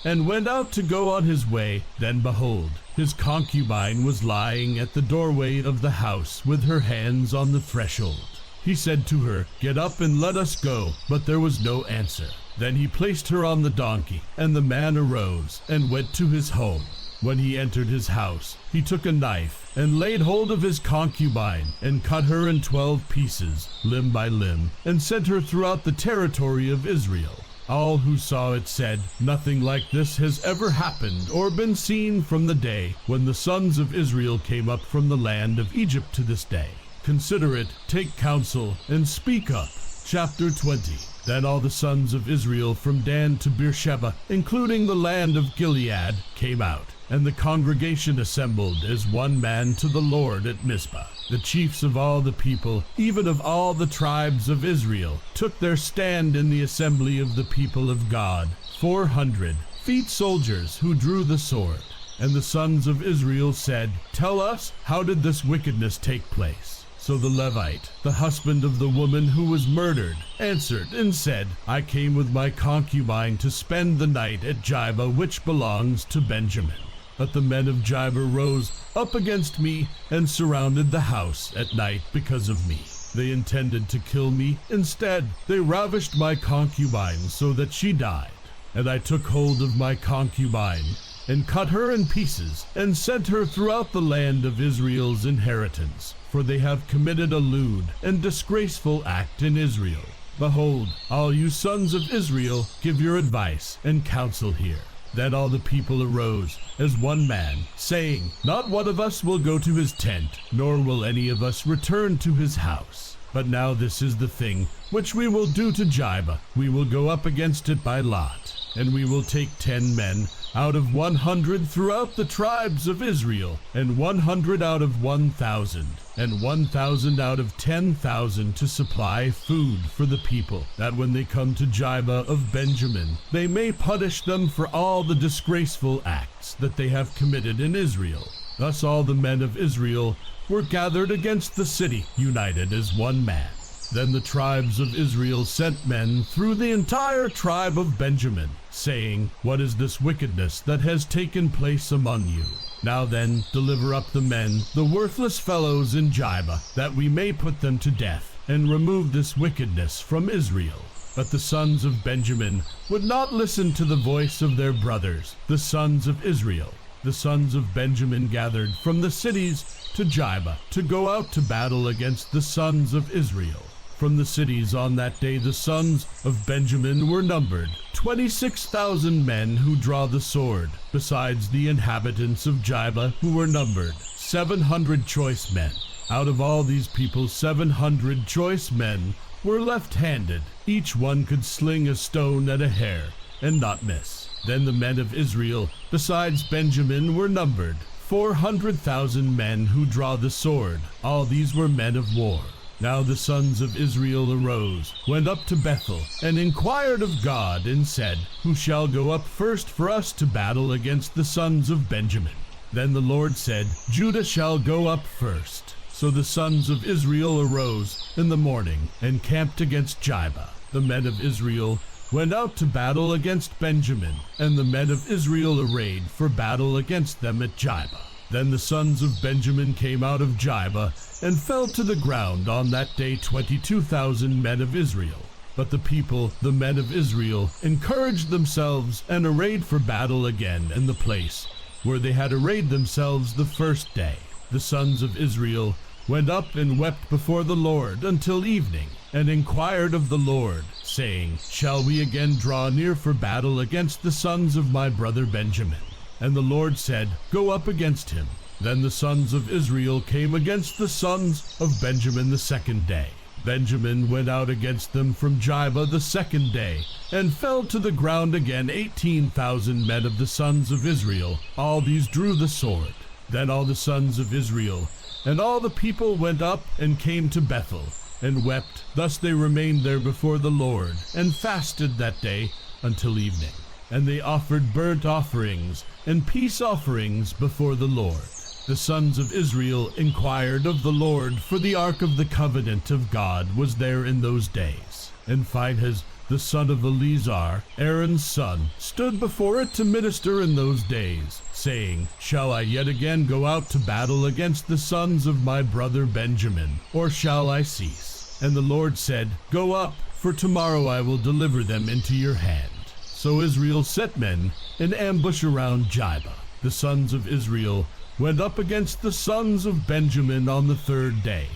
and went out to go on his way, then behold, his concubine was lying at the doorway of the house with her hands on the threshold. He said to her, Get up and let us go. But there was no answer. Then he placed her on the donkey, and the man arose and went to his home. When he entered his house, he took a knife and laid hold of his concubine and cut her in 12 pieces, limb by limb, and sent her throughout the territory of Israel. All who saw it said, Nothing like this has ever happened or been seen from the day when the sons of Israel came up from the land of Egypt to this day. Consider it, take counsel, and speak up. Chapter 20. Then all the sons of Israel from Dan to Beersheba, including the land of Gilead, came out, and the congregation assembled as one man to the Lord at Mizpah. The chiefs of all the people, even of all the tribes of Israel, took their stand in the assembly of the people of God, 400 feet soldiers who drew the sword. And the sons of Israel said, Tell us, how did this wickedness take place? So the Levite, the husband of the woman who was murdered, answered and said, I came with my concubine to spend the night at Jibah, which belongs to Benjamin. But the men of Jibah rose up against me and surrounded the house at night because of me. They intended to kill me. Instead, they ravished my concubine so that she died. And I took hold of my concubine and cut her in pieces and sent her throughout the land of Israel's inheritance. For they have committed a lewd and disgraceful act in Israel. Behold, all you sons of Israel, give your advice and counsel here. Then all the people arose as one man, saying, Not one of us will go to his tent, nor will any of us return to his house. But now this is the thing which we will do to Jibah. We will go up against it by lot, and we will take 10 men out of 100 throughout the tribes of Israel, and 100 out of 1,000, and 1,000 out of 10,000 to supply food for the people, that when they come to Jibah of Benjamin, they may punish them for all the disgraceful acts that they have committed in Israel. Thus all the men of Israel were gathered against the city, united as one man. Then the tribes of Israel sent men through the entire tribe of Benjamin, saying, What is this wickedness that has taken place among you? Now then, deliver up the men, the worthless fellows in Jibah, that we may put them to death, and remove this wickedness from Israel. But the sons of Benjamin would not listen to the voice of their brothers, the sons of Israel. The sons of Benjamin gathered from the cities to Jibah to go out to battle against the sons of Israel. From the cities on that day the sons of Benjamin were numbered, 26,000 men who draw the sword, besides the inhabitants of Jibah who were numbered, 700 choice men. Out of all these people 700 choice men were left-handed. Each one could sling a stone at a hair and not miss. Then the men of Israel, besides Benjamin, were numbered, 400,000 men who draw the sword. All these were men of war. Now the sons of Israel arose, went up to Bethel, and inquired of God, and said, Who shall go up first for us to battle against the sons of Benjamin? Then the Lord said, Judah shall go up first. So the sons of Israel arose in the morning, and camped against Jibah. The men of Israel went out to battle against Benjamin, and the men of Israel arrayed for battle against them at Jibah. Then the sons of Benjamin came out of Gibeah, and fell to the ground on that day 22,000 men of Israel. But the people, the men of Israel, encouraged themselves and arrayed for battle again in the place where they had arrayed themselves the first day. The sons of Israel went up and wept before the Lord until evening, and inquired of the Lord, saying, Shall we again draw near for battle against the sons of my brother Benjamin? And the Lord said, Go up against him. Then the sons of Israel came against the sons of Benjamin the second day. Benjamin went out against them from Gibeah the second day, and fell to the ground again 18,000 men of the sons of Israel. All these drew the sword. Then all the sons of Israel and all the people went up and came to Bethel, and wept. Thus they remained there before the Lord, and fasted that day until evening. And they offered burnt offerings and peace offerings before the Lord. The sons of Israel inquired of the Lord, for the ark of the covenant of God was there in those days. And Phinehas, the son of Eleazar, Aaron's son, stood before it to minister in those days, saying, Shall I yet again go out to battle against the sons of my brother Benjamin, or shall I cease? And the Lord said, Go up, for tomorrow I will deliver them into your hand. So Israel set men in ambush around Gibeah. The sons of Israel went up against the sons of Benjamin on the third day,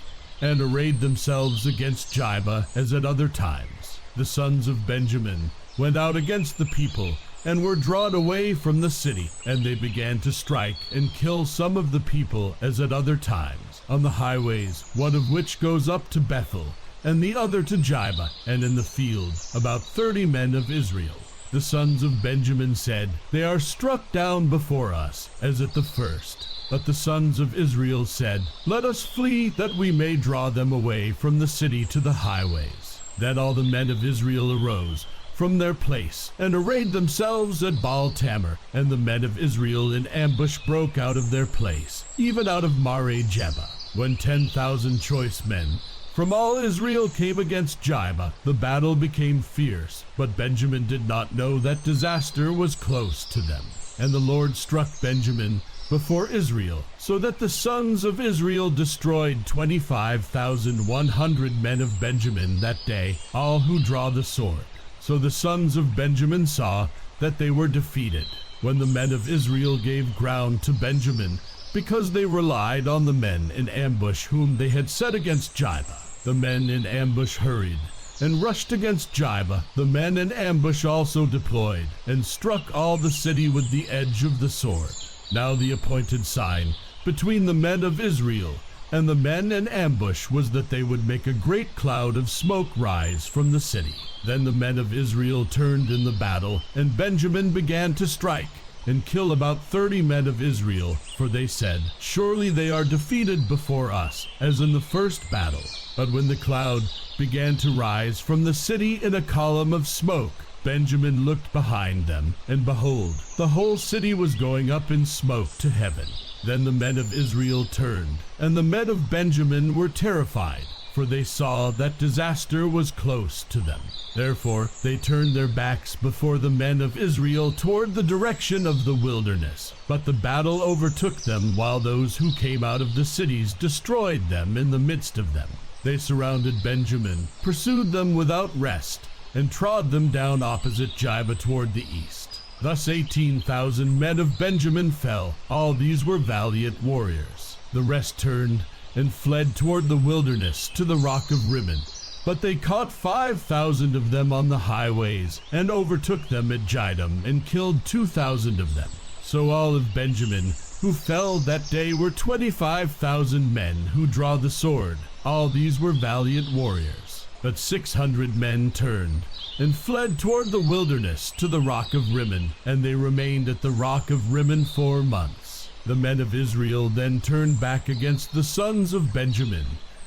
and arrayed themselves against Gibeah as at other times. The sons of Benjamin went out against the people, and were drawn away from the city, and they began to strike and kill some of the people as at other times, on the highways, one of which goes up to Bethel, and the other to Gibeah, and in the field about 30 men of Israel. The sons of Benjamin said, They are struck down before us, as at the first. But the sons of Israel said, Let us flee, that we may draw them away from the city to the highways. Then all the men of Israel arose from their place, and arrayed themselves at Baal-Tamar. And the men of Israel in ambush broke out of their place, even out of Mare-Jebah. When 10,000 choice men from all Israel came against Gibeah, the battle became fierce. But Benjamin did not know that disaster was close to them. And the Lord struck Benjamin before Israel, so that the sons of Israel destroyed 25,100 men of Benjamin that day, all who draw the sword. So the sons of Benjamin saw that they were defeated, when the men of Israel gave ground to Benjamin, because they relied on the men in ambush whom they had set against Gibeah. The men in ambush hurried and rushed against Gibeah. The men in ambush also deployed, and struck all the city with the edge of the sword. Now the appointed sign between the men of Israel and the men in ambush was that they would make a great cloud of smoke rise from the city. Then the men of Israel turned in the battle, and Benjamin began to strike and kill about 30 men of Israel, for they said, Surely they are defeated before us, as in the first battle. But when the cloud began to rise from the city in a column of smoke, Benjamin looked behind them, and behold, the whole city was going up in smoke to heaven. Then the men of Israel turned, and the men of Benjamin were terrified, for they saw that disaster was close to them. Therefore they turned their backs before the men of Israel toward the direction of the wilderness. But the battle overtook them, while those who came out of the cities destroyed them in the midst of them. They surrounded Benjamin, pursued them without rest, and trod them down opposite Gibeah toward the east. Thus 18,000 men of Benjamin fell. All these were valiant warriors. The rest turned and fled toward the wilderness to the rock of Rimmon. But they caught 5,000 of them on the highways, and overtook them at Jidam, and killed 2,000 of them. So all of Benjamin who fell that day were 25,000 men who draw the sword. All these were valiant warriors. But 600 men turned and fled toward the wilderness to the rock of Rimmon, and they remained at the rock of Rimmon 4 months. The men of Israel then turned back against the sons of Benjamin,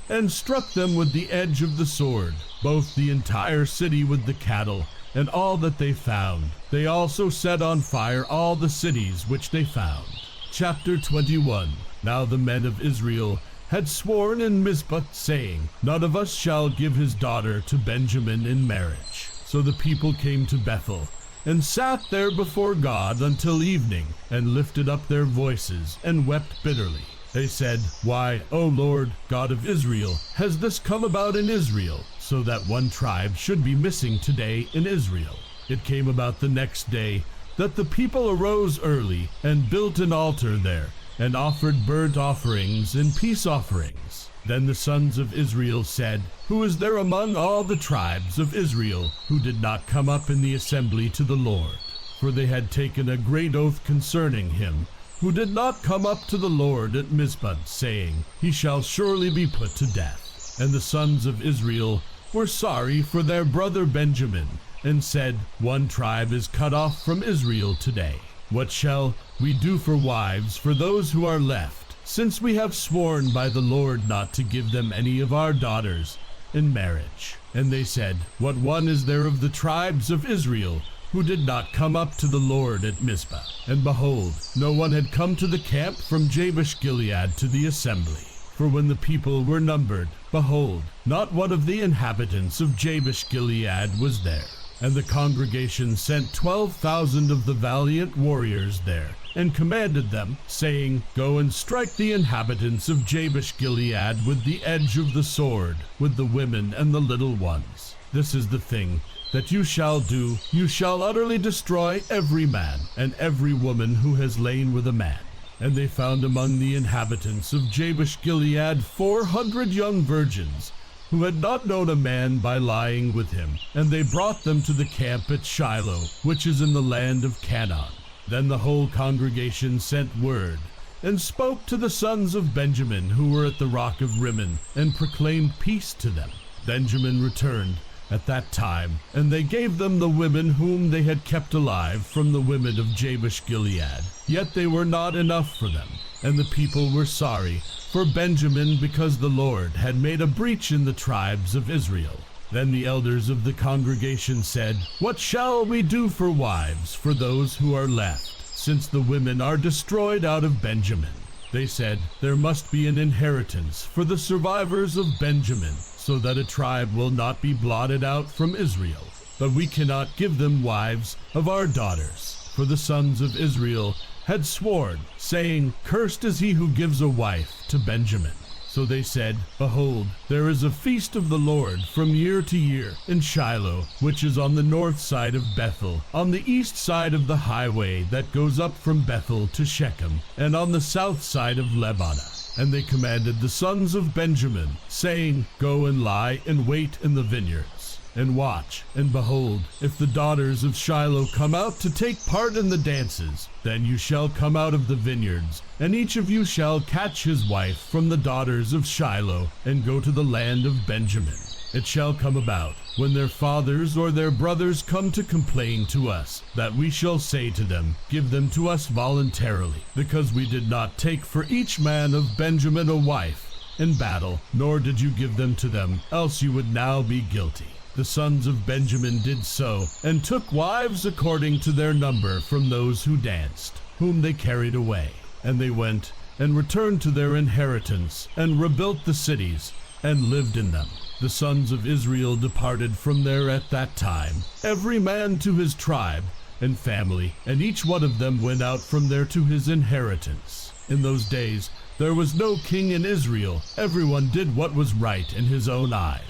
and struck them with the edge of the sword, both the entire city with the cattle, and all that they found. They also set on fire all the cities which they found. Chapter 21. Now the men of Israel had sworn in Mizpah, saying, None of us shall give his daughter to Benjamin in marriage. So the people came to Bethel, and sat there before God until evening, and lifted up their voices, and wept bitterly. They said, Why, O Lord, God of Israel, has this come about in Israel, so that one tribe should be missing today in Israel? It came about the next day that the people arose early, and built an altar there, and offered burnt offerings and peace offerings. Then the sons of Israel said, Who is there among all the tribes of Israel who did not come up in the assembly to the Lord? For they had taken a great oath concerning him, who did not come up to the Lord at Mizpah, saying, He shall surely be put to death. And the sons of Israel were sorry for their brother Benjamin, and said, One tribe is cut off from Israel today. What shall we do for wives for those who are left, since we have sworn by the Lord not to give them any of our daughters in marriage? And they said, What one is there of the tribes of Israel who did not come up to the Lord at Mizpah? And behold, no one had come to the camp from Jabesh-Gilead to the assembly. For when the people were numbered, behold, not one of the inhabitants of Jabesh-Gilead was there. And the congregation sent 12,000 of the valiant warriors there, and commanded them, saying, Go and strike the inhabitants of Jabesh-Gilead with the edge of the sword, with the women and the little ones. This is the thing that you shall do. You shall utterly destroy every man and every woman who has lain with a man. And they found among the inhabitants of Jabesh-Gilead 400 young virgins, who had not known a man by lying with him. And they brought them to the camp at Shiloh, which is in the land of Canaan. Then the whole congregation sent word, and spoke to the sons of Benjamin who were at the rock of Rimmon, and proclaimed peace to them. Benjamin returned at that time, and they gave them the women whom they had kept alive from the women of Jabesh-Gilead. Yet they were not enough for them, and the people were sorry for Benjamin, because the Lord had made a breach in the tribes of Israel. Then the elders of the congregation said, What shall we do for wives for those who are left, since the women are destroyed out of Benjamin? They said, There must be an inheritance for the survivors of Benjamin, so that a tribe will not be blotted out from Israel. But we cannot give them wives of our daughters, for the sons of Israel had sworn, saying, Cursed is he who gives a wife to Benjamin. So they said, Behold, there is a feast of the Lord from year to year in Shiloh, which is on the north side of Bethel, on the east side of the highway that goes up from Bethel to Shechem, and on the south side of Lebonah. And they commanded the sons of Benjamin, saying, Go and lie and wait in the vineyards, and watch. And behold, if the daughters of Shiloh come out to take part in the dances, then you shall come out of the vineyards, and each of you shall catch his wife from the daughters of Shiloh, and go to the land of Benjamin. It shall come about, when their fathers or their brothers come to complain to us, that we shall say to them, Give them to us voluntarily, because we did not take for each man of Benjamin a wife in battle, nor did you give them to them, else you would now be guilty. The sons of Benjamin did so, and took wives according to their number from those who danced, whom they carried away. And they went and returned to their inheritance, and rebuilt the cities, and lived in them. The sons of Israel departed from there at that time, every man to his tribe and family, and each one of them went out from there to his inheritance. In those days there was no king in Israel. Everyone did what was right in his own eyes.